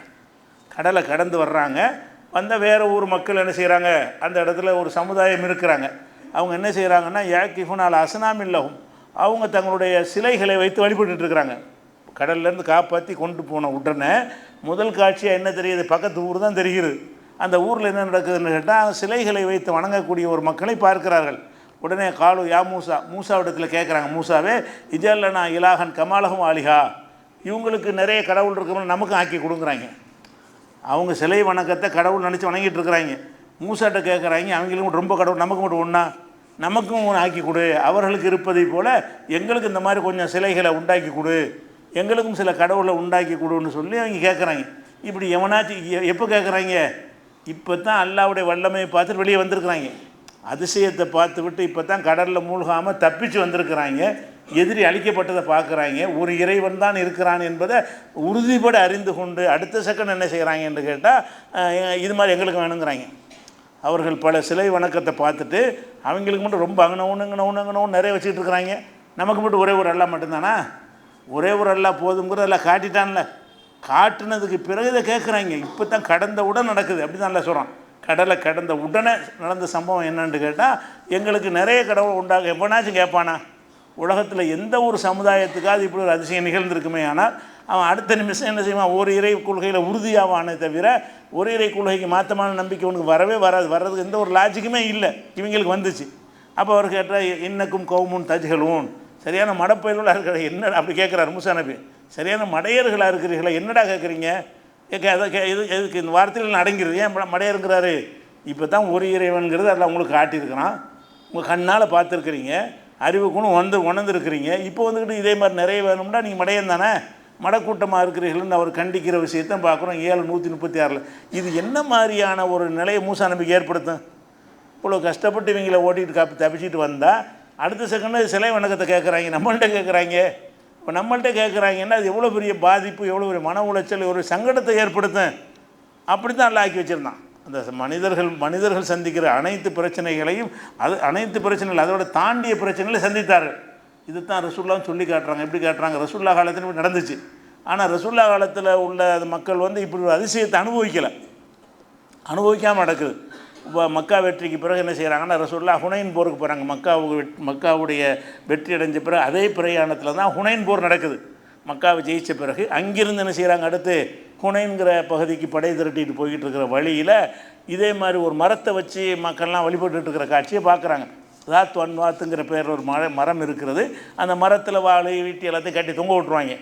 கடலை கடந்து வர்றாங்க, வேறு ஊர் மக்கள் என்ன செய்கிறாங்க, அந்த இடத்துல ஒரு சமுதாயம் இருக்கிறாங்க. அவங்க என்ன செய்கிறாங்கன்னா, யாக்கிஃபுன் அல் அஸ்னாமில்லஹும், அவங்க தங்களுடைய சிலைகளை வைத்து வழிபட்டுட்டு இருக்கிறாங்க. கடல்லேருந்து காப்பாற்றி கொண்டு போன உடனே முதல் காட்சியாக என்ன தெரியுது, பக்கத்து ஊர் தான் தெரிகிறது. அந்த ஊரில் என்ன நடக்குதுன்னு கேட்டால் சிலைகளை வைத்து வணங்கக்கூடிய ஒரு மக்களை பார்க்கிறார்கள். உடனே காலு யா மூசா, மூசாவிடத்தில் கேட்குறாங்க, மூசாவே இஜல்லனா இலாகன் கமாலகம் ஆலிஹா, இவங்களுக்கு நிறைய கடவுள் இருக்கிறவங்க நமக்கும் ஆக்கி கொடுக்குறாங்க. அவங்க சிலை வணக்கத்தை கடவுள் நினச்சி வணங்கிட்டு இருக்கிறாங்க. மூசாட்ட கேட்குறாங்க, அவங்களுக்கும் ரொம்ப கடவுள், நமக்கு மட்டும் ஒன்றா, நமக்கும் ஆக்கி கொடு, அவர்களுக்கு இருப்பதை போல் எங்களுக்கு இந்த மாதிரி கொஞ்சம் சிலைகளை உண்டாக்கி கொடு, எங்களுக்கும் சில கடவுளை உண்டாக்கி கொடுன்னு சொல்லி அவங்க கேட்குறாங்க. இப்படி எவனாச்சும் எப்போ கேட்குறாங்க? இப்போ தான் அல்லாவுடைய வல்லமையை பார்த்துட்டு வெளியே வந்திருக்கிறாங்க. அதிசயத்தை பார்த்து விட்டு இப்போ தான் கடலில் மூழ்காமல் தப்பிச்சு வந்திருக்கிறாங்க. எதிரி அழிக்கப்பட்டதை பார்க்குறாங்க. ஒரு இறைவன் தான் இருக்கிறான் என்பதை உறுதிப்பட அறிந்து கொண்டு அடுத்த செகண்ட் என்ன செய்கிறாங்க என்று கேட்டால், இது மாதிரி எங்களுக்கு வேணுங்கிறாங்க. அவர்கள் பல சிலை வணக்கத்தை பார்த்துட்டு அவங்களுக்கு மட்டும் ரொம்ப அங்கனவுன்னு நிறைய வச்சுக்கிட்டு இருக்கிறாங்க. நமக்கு மட்டும் ஒரே ஒரு அல்லா மட்டும்தானா? ஒரே ஒரு அல்லா போதுங்கிறது எல்லாம் காட்டிட்டான்ல. காட்டுனதுக்கு பிறகு இதை கேட்குறாங்க. இப்போ தான் கடந்த உடன் நடக்குது, அப்படி தான் நல்லா சொல்கிறான். கடலை கடந்த உடனே நடந்த சம்பவம் என்னன்னு கேட்டால், எங்களுக்கு நிறைய கடவுள் உண்டாக எப்போனாச்சும் கேட்பானா? உலகத்தில் எந்த ஒரு சமுதாயத்துக்காவது இப்படி ஒரு அதிசயம் நிகழ்ந்திருக்குமே. ஆனால் அவன் அடுத்த நிமிஷம் என்ன செய்வான்? ஒரு இறை கொள்கையில் உறுதியாவானே தவிர ஒரு இறை கொள்கைக்கு மாற்றமான நம்பிக்கை உனக்கு வரவே வர்றதுக்கு எந்த ஒரு லாஜிக்குமே இல்லை. இவங்களுக்கு வந்துச்சு. அப்போ அவர் கேட்டால், இன்னக்கும் கவுமுன் தஜ்ஹலூன், சரியான மடப்பயிர்களாக இருக்கிற என்ன அப்படி கேட்குறாரு மூசா நபி. சரியான மடையர்களாக இருக்கிறீர்களா, என்னடா கேட்குறீங்க? எதுக்கு இந்த வார்த்தையில் அடங்கிறது? ஏன் மடையருங்கிறாரு? இப்போ தான் ஒரு இறைவன்கிறது அதில் உங்களுக்கு காட்டியிருக்கிறான், உங்கள் கண்ணால் பார்த்துருக்குறீங்க, அறிவுக்குன்னு உணர்ந்துருக்கிறீங்க. இப்போ வந்துக்கிட்டு இதே மாதிரி நிறைய வேணும்னா நீங்கள் மடையன் தானே, மடக்கூட்டமாக இருக்கிறீர்கள்னு அவர் கண்டிக்கிற விஷயத்தை பார்க்குறோம் 7:136. இது என்ன மாதிரியான ஒரு நிலையை மூசா நபிக்கு ஏற்படுத்தும்? இவ்வளோ கஷ்டப்பட்டு இவங்களை ஓட்டிகிட்டு தப்பிச்சிட்டு வந்தால் அடுத்த செகண்டு சிலை வணக்கத்தை கேட்குறாங்க, நம்மள்கிட்ட கேட்குறாங்க. இப்போ நம்மள்கிட்ட கேட்குறாங்கன்னா அது எவ்வளோ பெரிய பாதிப்பு, எவ்வளோ பெரிய மன உளைச்சல், ஒரு சங்கடத்தை ஏற்படுத்தும். அப்படி தான் எல்லாம் ஆக்கி வச்சுருந்தான். அந்த மனிதர்கள் சந்திக்கிற அனைத்து பிரச்சனைகளையும், அனைத்து பிரச்சனைகள் அதோட தாண்டிய பிரச்சனைகளை சந்தித்தார்கள். இது தான் ரசூல்லாவும் சொல்லி காட்டுறாங்க. எப்படி காட்டுறாங்க? ரசூல்லா காலத்தில் இப்படி நடந்துச்சு. ஆனால் ரசூல்லா காலத்தில் உள்ள மக்கள் இப்படி ஒரு அதிசயத்தை அனுபவிக்காமல் நடக்குது. இப்போ மக்கா வெற்றிக்கு பிறகு என்ன செய்கிறாங்கன்னா, ரசூல்லா ஹுனைன் போருக்கு போகிறாங்க. மக்காவுடைய வெற்றி அடைஞ்ச பிறகு அதே பிரயாணத்தில் தான் ஹுனைன் போர் நடக்குது. மக்காவை ஜெயித்த பிறகு அங்கிருந்து என்ன செய்கிறாங்க, அடுத்து ஹுனைன்கிற பகுதிக்கு படை திரட்டிட்டு போய்கிட்டு இருக்கிற வழியில் இதே மாதிரி ஒரு மரத்தை வச்சு மக்கள்லாம் வழிபட்டுட்டு இருக்கிற காட்சியை பார்க்குறாங்க. ராத் வன்வாத்துங்கிற பேரில் ஒரு மரம் இருக்கிறது. அந்த மரத்தில் வாழை வீட்டி எல்லாத்தையும் கட்டி தொங்க விட்ருவாங்க,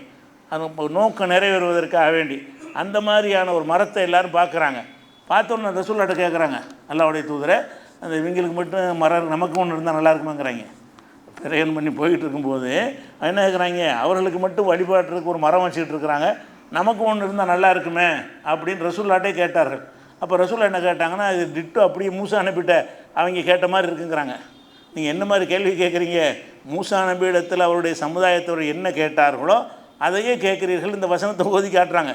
அது நோக்கம் நிறைவேறுவதற்காக வேண்டி. அந்த மாதிரியான ஒரு மரத்தை எல்லோரும் பார்க்குறாங்க. பார்த்தோன்னே ரசூல்லாட்ட கேட்குறாங்க, அல்லாஹ்வுடைய தூதரை, அந்த இவங்களுக்கு மட்டும் மரம் நமக்கு ஒன்று இருந்தால் நல்லா இருக்குமாங்கிறாங்க. பிரயாணம் பண்ணி போய்கிட்டு இருக்கும்போது என்ன கேட்குறாங்க, அவர்களுக்கு மட்டும் வழிபாட்டுறதுக்கு ஒரு மரம் வச்சுக்கிட்டு இருக்கிறாங்க, நமக்கு ஒன்று இருந்தால் நல்லா இருக்குமே அப்படின்னு ரசூல்லாட்டே கேட்டார்கள். அப்போ ரசூல்லா என்ன கேட்டாங்கன்னா, அது டிட்டோ அப்படியே மூசா அனுப்பிட்ட அவங்க கேட்ட மாதிரி இருக்குங்கிறாங்க. நீங்கள் என்ன மாதிரி கேள்வி கேட்குறீங்க? மூசா நபியிடத்தில் அவருடைய சமுதாயத்தவர் என்ன கேட்டார்களோ அதையே கேட்குறீர்கள். இந்த வசனத்தை ஓதி காட்டுறாங்க.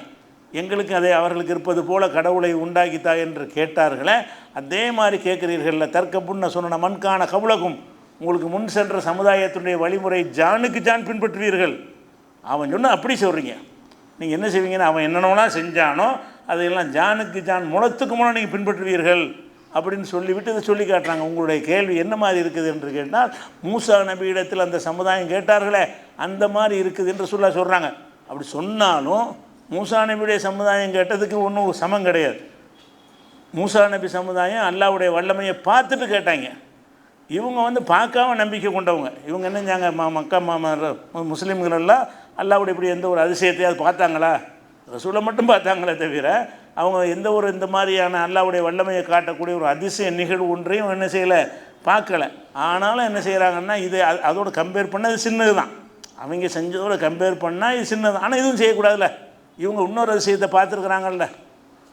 எங்களுக்கு அதை அவர்களுக்கு இருப்பது போல கடவுளை உண்டாக்கித்தா என்று கேட்டார்களே, அதே மாதிரி கேட்குறீர்கள். தர்க்கப்புன்னு சொன்ன மண்கான கவுலகும், உங்களுக்கு முன் சென்ற சமுதாயத்தினுடைய வழிமுறை ஜானுக்கு ஜான் பின்பற்றுவீர்கள். அவன் சொன்ன அப்படி சொல்கிறீங்க. நீங்கள் என்ன செய்வீங்கன்னா, அவன் என்னென்னலாம் செஞ்சானோ அதையெல்லாம் ஜானுக்கு ஜான் முளத்துக்கு மூலம் நீங்கள் பின்பற்றுவீர்கள் அப்படின்னு சொல்லிவிட்டு இதை சொல்லி காட்டுறாங்க. உங்களுடைய கேள்வி என்ன மாதிரி இருக்குது என்று கேட்டால், மூசா நபியிடத்தில் அந்த சமுதாயம் கேட்டார்களே அந்த மாதிரி இருக்குது என்று சொல்கிறாங்க. அப்படி சொன்னாலும் மூசா நபியுடைய சமுதாயம் கேட்டதுக்கு ஒன்றும் சமம் கிடையாது. மூசா நபி சமுதாயம் அல்லாஹ்வுடைய வல்லமையை பார்த்துட்டு கேட்டாங்க. இவங்க பார்க்காம நம்பிக்கை கொண்டவங்க. இவங்க என்ன செஞ்சாங்க, மக்கா முஸ்லீம்களெல்லாம் அல்லாஹ்வுடைய இப்படி எந்த ஒரு அதிசயத்தையாவது பார்த்தாங்களா? ரசூலை மட்டும் பார்த்தாங்களே தவிர அவங்க எந்த ஒரு இந்த மாதிரியான அல்லாஹ்வுடைய வல்லமையை காட்டக்கூடிய ஒரு அதிசய நிகழ்வு ஒன்றையும் என்ன செய்யலை, பார்க்கலை. ஆனாலும் என்ன செய்கிறாங்கன்னா, இது அதோடு கம்பேர் பண்ணால் இது சின்னது தான். அவங்க செஞ்சதோடு கம்பேர் பண்ணால் இது சின்னது. ஆனால் இதுவும் செய்யக்கூடாதுல்ல. இவங்க இன்னொரு அதிசயத்தை பார்த்துருக்குறாங்கல்ல.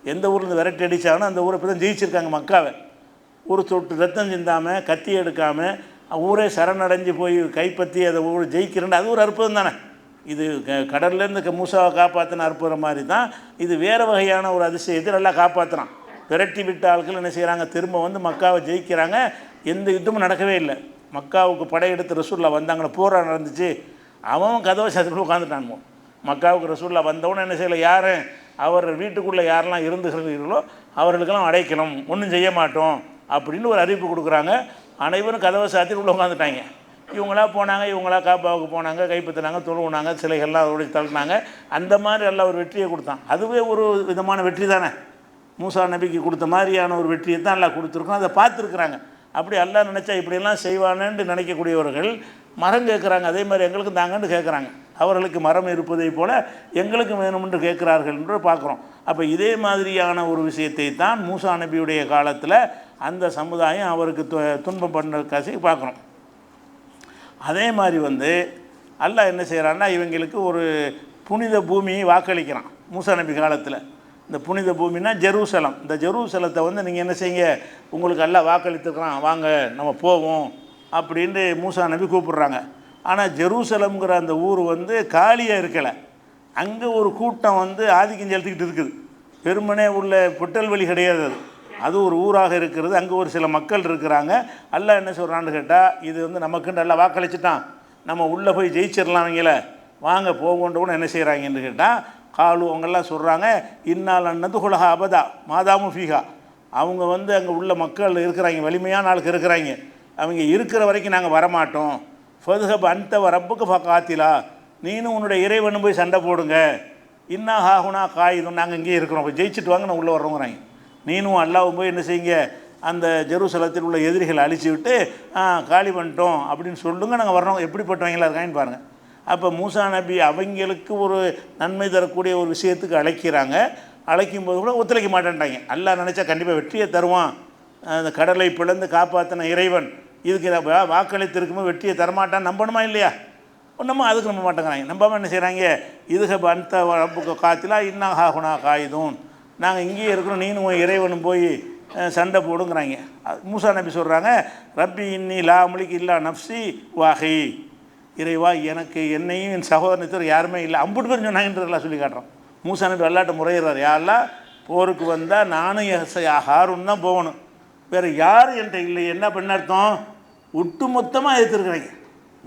எந்த ஊரில் விரட்டி அடித்தாலும் அந்த ஊரை இப்போ தான் ஜெயிச்சிருக்காங்க மக்காவை. ஒரு சொட்டு ரத்தம் சிந்தாமல், கத்தி எடுக்காமல், ஊரே சரணடைஞ்சு போய் கைப்பற்றி அதை ஊர் ஜெயிக்கிறேன். அது ஒரு அற்புதம் தானே. இது கடல்லேருந்து மூசாவை காப்பாற்றின அற்புதம் மாதிரி தான் இது. வேறு வகையான ஒரு அதிசயத்தை நல்லா காப்பாற்றுறான். விரட்டி விட்ட ஆட்கள் என்ன செய்கிறாங்க, திரும்ப மக்காவை ஜெயிக்கிறாங்க. எந்த யுத்தமும் நடக்கவே இல்லை. மக்காவுக்கு படையெடுத்து ரசூல்லா வந்தாங்களே, போரா நடந்துச்சு. அவன் கதவை சத்துக்குள்ள உட்காந்துட்டானுமோ. மக்காவுக்கு ரசூல்லா வந்தவொன்னே என்ன செய்யலை, யாரும் அவர் வீட்டுக்குள்ளே யாரெல்லாம் இருந்துகிறீர்களோ அவர்களுக்கெல்லாம் அடைக்கணும், ஒன்றும் செய்ய மாட்டோம் அப்படின்னு ஒரு அறிவிப்பு கொடுக்குறாங்க. அனைவரும் கதவை சாத்தி உள்ளே உட்காந்துட்டாங்க. இவங்களா போனாங்க, இவங்களா காப்பாவுக்கு போனாங்க, கைப்பற்றினாங்க, தொழுவுனாங்க, சிலைகள்லாம் அதோடய தள்ளினாங்க. அந்த மாதிரி எல்லாம் ஒரு வெற்றியை கொடுத்தான். அதுவே ஒரு விதமான வெற்றி தானே. மூசா நபிக்கு கொடுத்த மாதிரியான ஒரு வெற்றியை தான் அல்லாஹ் கொடுத்துருக்கோம். அதை பார்த்துருக்குறாங்க. அப்படி அல்லாஹ் நினச்சா இப்படியெல்லாம் செய்வானேன்னு நினைக்கக்கூடியவர்கள் மரம் கேட்குறாங்க. அதே மாதிரி எங்களுக்கும் தாங்கன்னு கேட்குறாங்க. அவர்களுக்கு மரம் இருப்பதை போல் எங்களுக்கும் வேணுமென்று கேட்குறார்கள் என்று பார்க்குறோம். அப்போ இதே மாதிரியான ஒரு விஷயத்தை தான் மூசா நபியுடைய காலத்தில் அந்த சமுதாயம் அவருக்கு துன்பம் பண்ண காசி பார்க்குறோம். அதே மாதிரி அல்லாஹ் என்ன செய்கிறான்னா, இவங்களுக்கு ஒரு புனித பூமியை வாக்களிக்கிறான் மூசா நபி காலத்தில். இந்த புனித பூமினா ஜெருசலம். இந்த ஜெருசலத்தை நீங்கள் என்ன செய்யுங்க, உங்களுக்கு எல்லாம் வாக்களித்துக்கிறான், வாங்க நம்ம போவோம் அப்படின்ட்டு மூசா நபி கூப்பிட்றாங்க. ஆனால் ஜெருசலம்ங்கிற அந்த ஊர் காலியாக இருக்கலை. அங்கே ஒரு கூட்டம் ஆதிக்கம் செலுத்திக்கிட்டு இருக்குது. வெறுமனே உள்ள புட்டல்வெளி கிடையாது, அது ஒரு ஊராக இருக்கிறது. அங்கே ஒரு சில மக்கள் இருக்கிறாங்க. அல்லாஹ் என்ன சொல்கிறான்னு கேட்டால், இது நமக்குன்னு எல்லாம் வாக்களிச்சிட்டான், நம்ம உள்ளே போய் ஜெயிச்சிடலாம், அவங்கள வாங்க போவோன்ற கூட என்ன செய்கிறாங்கன்னு கேட்டால், காலு அவங்கெல்லாம் சொல்கிறாங்க, இன்னால் அன்னது குலஹா அபதா மாதாமு ஃபீஹா. அவங்க அங்கே உள்ள மக்கள் இருக்கிறாங்க, வலிமையான ஆளுக்கு இருக்கிறாங்க, அவங்க இருக்கிற வரைக்கும் நாங்கள் வரமாட்டோம். ஃபதுஹப் அந்த ரப்புக்கு காத்திலா, நீனும் உன்னுடைய இறைவனும் போய் சண்டை போடுங்க. இன்னா ஹாகுனா காயுதும், நாங்கள் இங்கேயே இருக்கிறோம், போய் ஜெயிச்சுட்டு வாங்க, நான் உள்ளே வர்றோங்கிறாங்க. நீனும் அல்லாவும் போய் என்ன செய்யுங்க, அந்த ஜெருசலத்தில் உள்ள எதிரிகளை அழிச்சு விட்டு காலி பண்ணிட்டோம் அப்படின்னு சொல்லுங்க, நாங்கள் வர்றோம். எப்படிப்பட்டவங்களா இருக்காங்கன்னு பாருங்கள். அப்போ மூசா நபி அவங்களுக்கு ஒரு நன்மை தரக்கூடிய ஒரு விஷயத்துக்கு அழைக்கிறாங்க. அழைக்கும்போது கூட ஒத்துழைக்க மாட்டேன்ட்டாங்க. அல்லாஹ் நினச்சா கண்டிப்பாக வெற்றியை தருவான், அந்த கடலை பிளந்து காப்பாற்றின இறைவன் இதுக்கு வாக்களித்திருக்கும்போது வெற்றியை தரமாட்டான் நம்பணுமா இல்லையா? ஒன்றுமா அதுக்கு நம்ப மாட்டேங்கிறாங்க. நம்பாமல் என்ன செய்கிறாங்க, இதுக அந்த ரப்புக்கு காத்திலா இன்னா ஹாகுனா காயுதும், நாங்கள் இங்கேயே இருக்கிறோம், நீனும் இறைவனும் போய் சண்டை போடுங்கிறாங்க. மூசா நபி சொல்கிறாங்க, ரப்பி இன்னி லா முலிக்கு இல்லா நப்சி வாகை, இறைவா எனக்கு என்னையும் என் சகோதரனை யாருமே இல்லை, அம்புட்டு பேர் சொன்னாங்கன்றதெல்லாம் சொல்லி காட்டுறோம். மூசா நபி அல்லாட்ட முறையிறார், யாரெல்லாம் போருக்கு வந்தால் நானும் ஹாரூன் தான் போகணும், வேறு யாரும் என்கிட்ட இல்லை. என்ன பண்ண அர்த்தம், ஒட்டு மொத்தமாக எதிர்த்துருக்குறீங்க.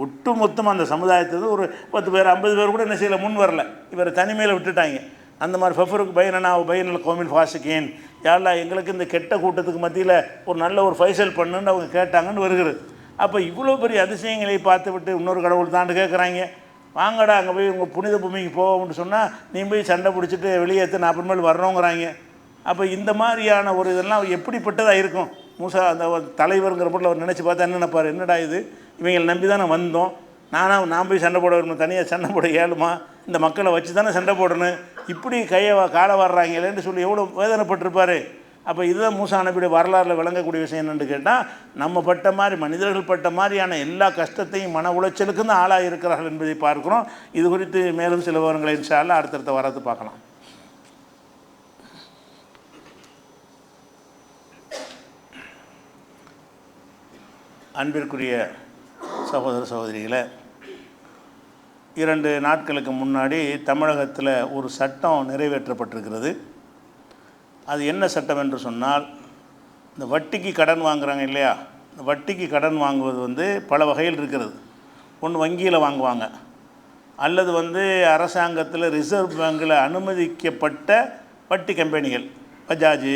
ஒட்டு மொத்தமாக அந்த சமுதாயத்துக்கு ஒரு 10 பேர் 50 பேர் கூட என்ன செய்யலை, முன் வரல, இவரை தனிமையில் விட்டுட்டாங்க. அந்த மாதிரி ஃபஃபருக்கு பையனா பையனில் கோமில் ஃபாசிக்கேன், யாரெல்லாம் எங்களுக்கு இந்த கெட்ட கூட்டத்துக்கு மத்தியில் ஒரு நல்ல ஒரு ஃபைசல் பண்ணுன்னு அவங்க கேட்டாங்கன்னு வருகிறது. அப்போ இவ்வளோ பெரிய அதிசயங்களை பார்த்து விட்டு இன்னொரு கடவுள் தாண்டு கேட்குறாங்க, வாங்கடா அங்கே போய் உங்கள் புனித பூமிக்கு போவோம்னு சொன்னால் நீ போய் சண்டை பிடிச்சிட்டு வெளியேற்று நான் அப்புறமேல் வர்றோங்கிறாங்க. அப்போ இந்த மாதிரியான ஒரு இதெல்லாம் எப்படிப்பட்டதாக இருக்கும். மூசா அந்த தலைவருங்கிற பொருள் அவர் நினச்சி பார்த்தா என்ன நினைப்பார், என்னடா இது, இவங்களை நம்பி தானே வந்தோம், நான் போய் சண்டை போட வரணும், தனியாக சண்டை போட ஏழுமா, இந்த மக்களை வச்சு தானே சண்டை போடணும், இப்படி காலை வர்றாங்களேன்னு சொல்லி எவ்வளோ வேதனைப்பட்டிருப்பார். அப்போ இதுதான் மூசா நபியுடைய வரலாறில் விளங்கக்கூடிய விஷயம் என்னென்னு கேட்டால், நம்ம பட்ட மாதிரி மனிதர்கள் பட்ட மாதிரியான எல்லா கஷ்டத்தையும் மன உளைச்சலுக்கு தான் ஆளாக இருக்கிறார்கள் என்பதை பார்க்குறோம். இது குறித்து மேலும் சில விவரங்களை இன்ஷா அல்லாஹ் அடுத்தடுத்த வரத்து பார்க்கலாம். அன்பிற்குரிய சகோதர சகோதரிகளை, 2 நாட்களுக்கு முன்னாடி தமிழகத்தில் ஒரு சட்டம் நிறைவேற்றப்பட்டிருக்கிறது. அது என்ன சட்டம் என்று சொன்னால், இந்த வட்டிக்கு கடன் வாங்குகிறாங்க இல்லையா, இந்த வட்டிக்கு கடன் வாங்குவது பல வகையில் இருக்கிறது. ஒன்று வங்கியில் வாங்குவாங்க, அல்லது அரசாங்கத்தில் ரிசர்வ் பேங்கில் அனுமதிக்கப்பட்ட வட்டி கம்பெனிகள், பஜாஜ்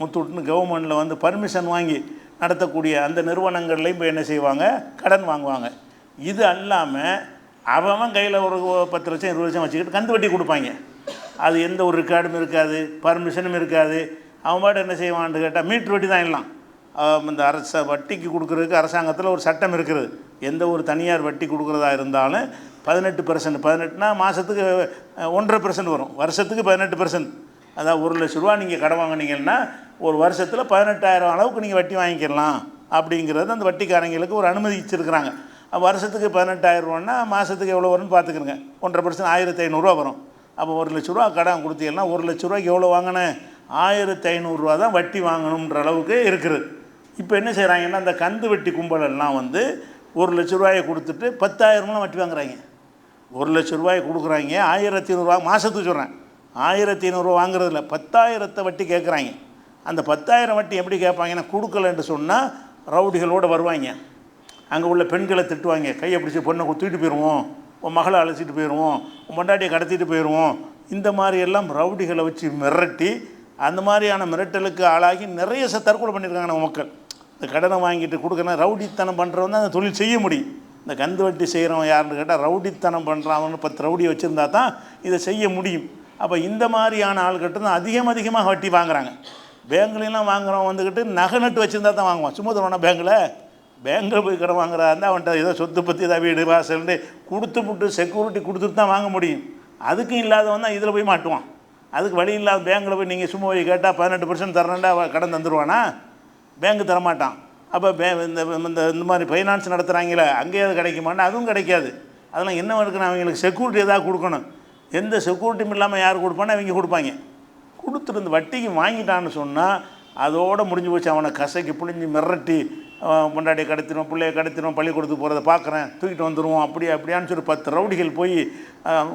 முத்தூட்னு கவர்மெண்ட்டில் பர்மிஷன் வாங்கி நடத்தக்கூடிய அந்த நிறுவனங்கள்லையும் போய் என்ன செய்வாங்க, கடன் வாங்குவாங்க. இது அல்லாமல் அவன் கையில் ஒரு 10 லட்சம் 20 லட்சம் வச்சுக்கிட்டு கந்து வட்டி கொடுப்பாங்க. அது எந்த ஒரு ரெக்கார்டும் இருக்காது, பர்மிஷனும் இருக்காது. அவன் பாட்டு என்ன செய்வான்னு கேட்டால் மீட்ரு வட்டி தான் எல்லாம். இந்த வட்டிக்கு கொடுக்குறதுக்கு அரசாங்கத்தில் ஒரு சட்டம் இருக்குது. எந்த ஒரு தனியார் வட்டி கொடுக்குறதா இருந்தாலும் 18%, 18னா மாதத்துக்கு 1.5% வரும், வருஷத்துக்கு 18%. அதாவது 1 லட்ச ரூபா நீங்கள் கடன் வாங்கினீங்கன்னா ஒரு வருஷத்தில் 18,000 அளவுக்கு நீங்கள் வட்டி வாங்கிக்கலாம் அப்படிங்கிறது அந்த வட்டிக்காரங்களுக்கு ஒரு அனுமதிச்சிருக்கிறாங்க. வருஷத்துக்கு 18,000 ரூபான்னா மாதத்துக்கு எவ்வளோ வரும்னு பார்த்துக்கிறங்க, 1.5% 1,500 ரூபா வரும். அப்போ 1 லட்ச ரூபா கடன் கொடுத்தீங்கன்னா 1 லட்ச ரூபாய்க்கு எவ்வளோ வாங்கினேன், 1,500 ரூபா தான் வட்டி வாங்கணுன்ற அளவுக்கு இருக்குது. இப்போ என்ன செய்கிறாங்கன்னா, அந்த கந்து வட்டி கும்பலெல்லாம் 1 லட்ச ரூபாயை கொடுத்துட்டு 10,000 வட்டி வாங்குறாங்க. 1 லட்ச ரூபாயை கொடுக்குறாங்க, 1,500 ரூபா மாதத்துக்கு சொல்கிறேன், 1,500 ரூபா வாங்குறதில்ல, 10,000 வட்டி கேட்குறாங்க. அந்த 10,000 வட்டி எப்படி கேட்பாங்கன்னா, கொடுக்கலன்னு சொன்னால் ரவுடிகளோடு வருவாங்க, அங்கே உள்ள பெண்களை திட்டுவாங்க, கையை பிடிச்சி பொண்ணை தூக்கிட்டு போயிடுவோம், உன் மகளை அழைச்சிட்டு போயிடுவோம், உன் பொண்டாட்டியை கடத்திட்டு போயிடுவோம். இந்த மாதிரியெல்லாம் ரவுடிகளை வச்சு மிரட்டி அந்த மாதிரியான மிரட்டலுக்கு ஆளாகி நிறைய தற்கொலை பண்ணியிருக்காங்க நம்ம மக்கள். இந்த கடனை வாங்கிட்டு கொடுக்கணும், ரவுடித்தனம் பண்ணுறவன் தான் அந்த தொழில் செய்ய முடியும். இந்த கந்து வட்டி செய்கிறவன் யாருன்னு கேட்டால் ரவுடித்தனம் பண்ணுறான், 10 ரவுடியை வச்சுருந்தா தான் இதை செய்ய முடியும். அப்போ இந்த மாதிரியான ஆள்கிட்ட தான் அதிகமாக வட்டி வாங்குறாங்க. பேங்க்லாம் வாங்குறவன் வந்துக்கிட்டு நகை நட்டு வச்சுருந்தா தான் வாங்குவான். சும்மா தருவானா பேங்கில் போய் கடன் வாங்குறா இருந்தால் அவன்கிட்ட ஏதோ சொத்து பற்றி ஏதாவது வீடு வாசல்னு கொடுத்துப்புட்டு செக்யூரிட்டி கொடுத்துட்டு தான் வாங்க முடியும். அதுக்கும் இல்லாதவன் தான் இதில் போய் மாட்டுவான். அதுக்கு வழி இல்லாத பேங்கில் போய் நீங்கள் சும்மா போய் கேட்டால் 18% தரணுண்டா கடன் தந்துடுவானா? பேங்கு தரமாட்டான். அப்போ இந்த மாதிரி ஃபைனான்ஸ் நடத்துகிறாங்களே அங்கேயே அது கிடைக்குமான்னா அதுவும் கிடைக்காது. அதெல்லாம் என்ன இருக்குன்னு அவங்களுக்கு செக்யூரிட்டி எதாவது கொடுக்கணும். எந்த செக்யூரிட்டியும் இல்லாமல் யார் கொடுப்பானா அவங்க கொடுப்பாங்க. கொடுத்துட்டு இந்த வட்டிக்கு வாங்கிட்டான்னு சொன்னால் அதோடு முடிஞ்சு போச்சு. அவனை கசைக்கு புழிஞ்சு மிரட்டி முன்னாடியே கடத்திடுவோம், பிள்ளைய கடத்திடுவோம், பள்ளிக்கூடத்துக்கு போகிறத பார்க்குறேன், தூக்கிட்டு வந்துடுவோம், அப்படியான்னு சொல்லி 10 ரவுடிகள் போய்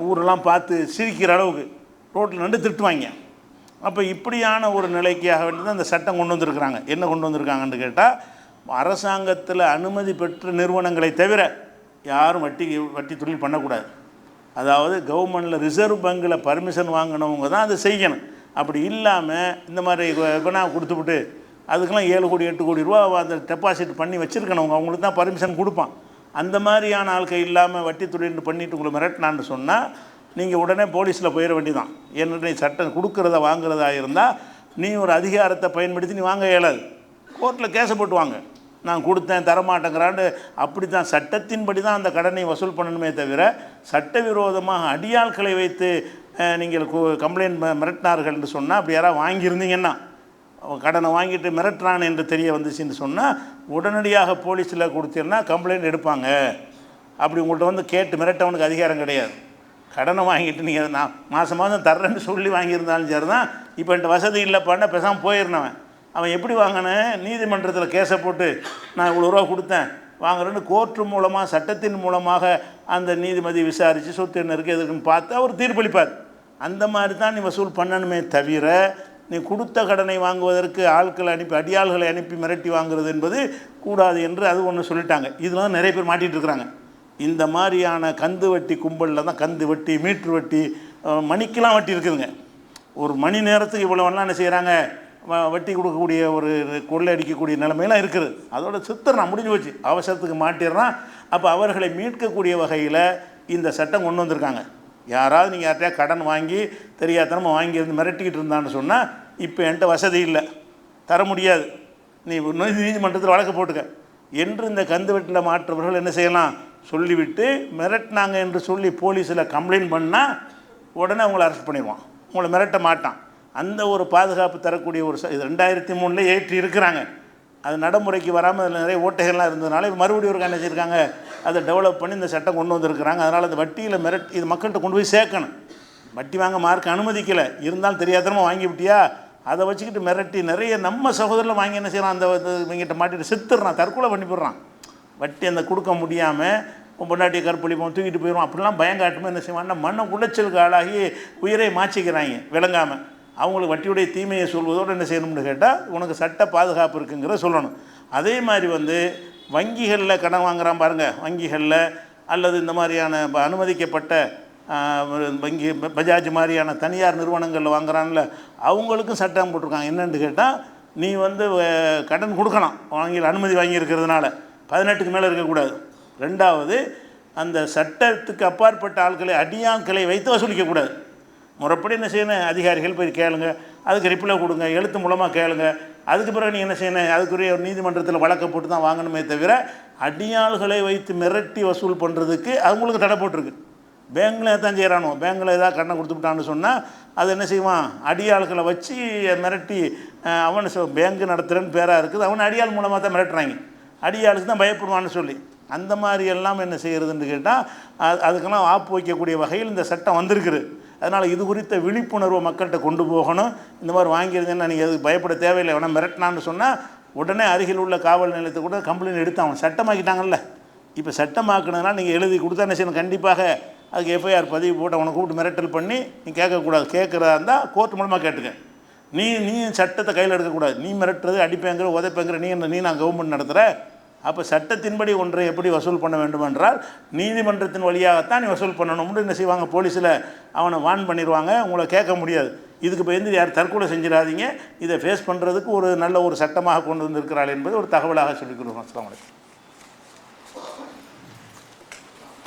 ஊரெல்லாம் பார்த்து சிரிக்கிற அளவுக்கு ரோட்டில் நின்று திட்டுவாங்க. அப்போ இப்படியான ஒரு நிலைக்காக வேண்டி தான் இந்த சட்டம் கொண்டு வந்திருக்கிறாங்க. என்ன கொண்டு வந்திருக்காங்கன்னு கேட்டால், அரசாங்கத்தில் அனுமதி பெற்ற நிறுவனங்களை தவிர யாரும் வட்டி தொழில் பண்ணக்கூடாது. அதாவது கவர்மெண்டில் ரிசர்வ் பேங்கில் பர்மிஷன் வாங்கினவங்க தான் அதை செய்யணும். அப்படி இல்லாமல் இந்த மாதிரி நான் கொடுத்துவிட்டு அதுக்கெல்லாம் 7 கோடி 8 கோடி ரூபா அந்த டெபாசிட் பண்ணி வச்சுருக்கணவங்க அவங்களுக்கு தான் பர்மிஷன் கொடுப்பான். அந்த மாதிரியான ஆட்கள் இல்லாமல் வட்டி தொழில் பண்ணிவிட்டு உங்களை மிரட்டினான்னு சொன்னால் நீங்கள் உடனே போலீஸில் போயிட வேண்டியதான். ஏன்னா சட்டம் கொடுக்குறதா வாங்குறதா இருந்தால் நீ ஒரு அதிகாரத்தை பயன்படுத்தி நீ வாங்க இயலாது. கோர்ட்டில் கேஸை போட்டு வாங்க, நான் கொடுத்தேன் தரமாட்டேங்கிறான்னு. அப்படி தான் சட்டத்தின்படி தான் அந்த கடனை வசூல் பண்ணணுமே தவிர சட்டவிரோதமாக அடியாட்களை வைத்து நீங்கள் கம்ப்ளைண்ட் மிரட்டினார்கள் என்று சொன்னால் அப்படி யாராவது வாங்கியிருந்தீங்கன்னா கடனை வாங்கிட்டு மிரட்டுறான் என்று தெரிய வந்துச்சுன்னு சொன்னால் உடனடியாக போலீஸில் கொடுத்தீங்கன்னா கம்ப்ளைண்ட் எடுப்பாங்க. அப்படி உங்கள்கிட்ட வந்து கேட்டு மிரட்டவனுக்கு அதிகாரம் கிடையாது. கடனை வாங்கிட்டு நீங்கள் நான் மாதம் தர்றேன்னு சொல்லி வாங்கியிருந்தாலும் சரி தான். இப்போ என்கிட்ட வசதி இல்லைப்பான்னா பேசாமல் போயிருந்தவன் அவன் எப்படி வாங்கினேன் நீதிமன்றத்தில் கேஸை போட்டு நான் இவ்வளோ ரூபா கொடுத்தேன் வாங்குறேன்னு கோர்ட்டு மூலமாக சட்டத்தின் மூலமாக அந்த நீதிபதி விசாரித்து சொத்து என்ன இருக்குது எதுக்குன்னு பார்த்து அவர் தீர்ப்பளிப்பார். அந்த மாதிரி தான் நீ வசூல் பண்ணணுமே தவிர நீ கொடுத்த கடனை வாங்குவதற்கு ஆட்களை அனுப்பி அடியாள்களை அனுப்பி மிரட்டி வாங்குறது என்பது கூடாது என்று அது ஒன்று சொல்லிட்டாங்க. இதில் தான் நிறைய பேர் மாட்டிகிட்டு இருக்கிறாங்க. இந்த மாதிரியான கந்து வட்டி கும்பலில் தான் கந்து வட்டி, மீட்ரு வட்டி, மணிக்கெலாம் வட்டி இருக்குதுங்க. ஒரு மணி நேரத்துக்கு இவ்வளோலாம் என்ன செய்கிறாங்க, வட்டி கொடுக்கக்கூடிய ஒரு கொள்ளை அடிக்கக்கூடிய நிலைமையெல்லாம் இருக்குது. அதோட சித்தர் முடிஞ்சு போச்சு, அவசரத்துக்கு மாட்டிடுறான். அப்போ அவர்களை மீட்கக்கூடிய வகையில் இந்த சட்டம் கொண்டு வந்திருக்காங்க. யாராவது நீங்கள் யார்ட்டையா கடன் வாங்கி தெரியாதனமாக வாங்கியிருந்து மிரட்டிக்கிட்டு இருந்தான்னு சொன்னால் இப்போ என்கிட்ட வசதி இல்லை தர முடியாது, நீ நீதிமன்றத்தில் வழக்கு போட்டுக்க என்று இந்த கந்து வெட்டில் மாற்றவர்கள் என்ன செய்யலாம் சொல்லிவிட்டு மிரட்டினாங்க என்று சொல்லி போலீஸில் கம்ப்ளைண்ட் பண்ணால் உடனே அவங்கள அரெஸ்ட் பண்ணிடுவான், உங்களை மிரட்ட மாட்டான். அந்த ஒரு பாதுகாப்பு தரக்கூடிய ஒரு இது 2003 ஏற்றி இருக்கிறாங்க. அது நடைமுறைக்கு வராமல் அதில் நிறைய ஓட்டைகள்லாம் இருந்ததுனால இப்போ மறுபடியும் ஒரு என்ன செய்யிருக்காங்க, அதை டெவலப் பண்ணி இந்த சட்டம் கொண்டு வந்திருக்கிறாங்க. அதனால் அந்த வட்டியில் இது மக்கள்கிட்ட கொண்டு போய் சேர்க்கணும். வட்டி வாங்க மார்க் அனுமதிக்கலை, இருந்தாலும் தெரியாதனமாக வாங்கி விட்டியா அதை வச்சுக்கிட்டு மிரட்டி நிறைய நம்ம சகோதரில் வாங்கி என்ன செய்யலாம், அந்த இவங்கிட்ட மாட்டிட்டு செத்துடுறான், தற்கொலை பண்ணி போடுறான். வட்டி அந்த கொடுக்க முடியாமல் பொண்டாட்டியை கற்பழிப்போம் தூக்கிட்டு போயிடுவோம். அப்படிலாம் பயங்காட்டுமே என்ன செய்வாங்கன்னா மன உளைச்சலுக்கு ஆளாகி உயிரை மாச்சிக்கிறாங்க விளங்காமல். அவங்களுக்கு வட்டியுடைய தீமையை சொல்வதோடு என்ன செய்யணும்னு கேட்டால் உனக்கு சட்ட பாதுகாப்பு இருக்குங்கிற சொல்லணும். அதே மாதிரி வங்கிகளில் கடன் வாங்குகிறான் பாருங்கள், வங்கிகளில் அல்லது இந்த மாதிரியான அனுமதிக்கப்பட்ட வங்கி பஜாஜ் மாதிரியான தனியார் நிறுவனங்களில் வாங்குறான்ல அவங்களுக்கும் சட்டம் போட்டிருக்காங்க. என்னென்னு கேட்டால் நீ கடன் கொடுக்கலாம், வங்கியில் அனுமதி வாங்கியிருக்கிறதுனால 18க்கு மேலே இருக்கக்கூடாது. ரெண்டாவது அந்த சட்டத்துக்கு அப்பாற்பட்ட ஆட்களை அடியாட்களை வைத்து வசூலிக்கக்கூடாது. முறைப்படி என்ன செய்யணும், அதிகாரிகள் போய் கேளுங்க, அதுக்கு ரிப்ளை கொடுங்க, எழுத்து மூலமாக கேளுங்க. அதுக்கு பிறகு நீங்கள் என்ன செய்யணும், அதுக்குரிய ஒரு நீதிமன்றத்தில் வழக்கை போட்டு தான் வாங்கணுமே தவிர அடியாள்களை வைத்து மிரட்டி வசூல் பண்ணுறதுக்கு அவங்களுக்கு தடை போட்டிருக்கு. பேங்கில் தான் செய்கிறானோ, பேங்கில் ஏதாவது கடனை கொடுத்துட்டான்னு சொன்னால் அது என்ன செய்வான், அடியாள்களை வச்சு மிரட்டி அவனை பேங்கு நடத்துகிறேன்னு பேராக இருக்குது, அவனை அடியாள் மூலமாக தான் மிரட்டுறாங்க, அடியாளுக்கு தான் பயப்படுவான்னு சொல்லி. அந்த மாதிரி எல்லாம் என்ன செய்கிறதுன்னு கேட்டால் அதுக்கெல்லாம் ஆப்பு வைக்கக்கூடிய வகையில் இந்த சட்டம் வந்திருக்குது. அதனால் இது குறித்த விழிப்புணர்வை மக்கள்கிட்ட கொண்டு போகணும். இந்த மாதிரி வாங்கியிருந்தேன்னா நீங்கள் அதுக்கு பயப்பட தேவையில்லை, வேணால் மிரட்டினான்னு சொன்னால் உடனே அருகில் உள்ள காவல் நிலையத்தை கூட கம்ப்ளைண்ட் எடுத்து அவன் சட்டமாக்கிட்டாங்கல்ல. இப்போ சட்டமாக்குனதுனால நீங்கள் எழுதி கொடுத்தா என்ன செய்யணும், கண்டிப்பாக அதுக்கு எஃப்ஐஆர் பதிவு போட்டு அவனை கூப்பிட்டு மிரட்டல் பண்ணி நீ கேட்கக்கூடாது. கேட்குறதா இருந்தால் கோர்ட் மூலமாக கேட்டுக்க. நீ சட்டத்தை கையில் எடுக்கக்கூடாது. நீ மிரட்டுறது அடிப்பேங்கிற உதைப்பேங்கிற நீ நான் கவர்மெண்ட் நடத்துகிற. அப்போ சட்டத்தின்படி ஒன்றை எப்படி வசூல் பண்ண வேண்டுமென்றால் நீதிமன்றத்தின் வழியாகத்தான் நீ வசூல் பண்ணணும்னு என்ன செய்வாங்க, போலீஸில் அவனை வார்ன் பண்ணிடுவாங்க, உங்களை கேட்க முடியாது. இதுக்கு பயந்து யார் தற்கொலை செஞ்சிடாதீங்க. இதை ஃபேஸ் பண்ணுறதுக்கு ஒரு நல்ல ஒரு சட்டமாக கொண்டு வந்திருக்கிறாள் என்பது ஒரு தகவலாக சொல்லிக் கொடுக்கணும். அஸ்ஸலாமு அலைக்கும்.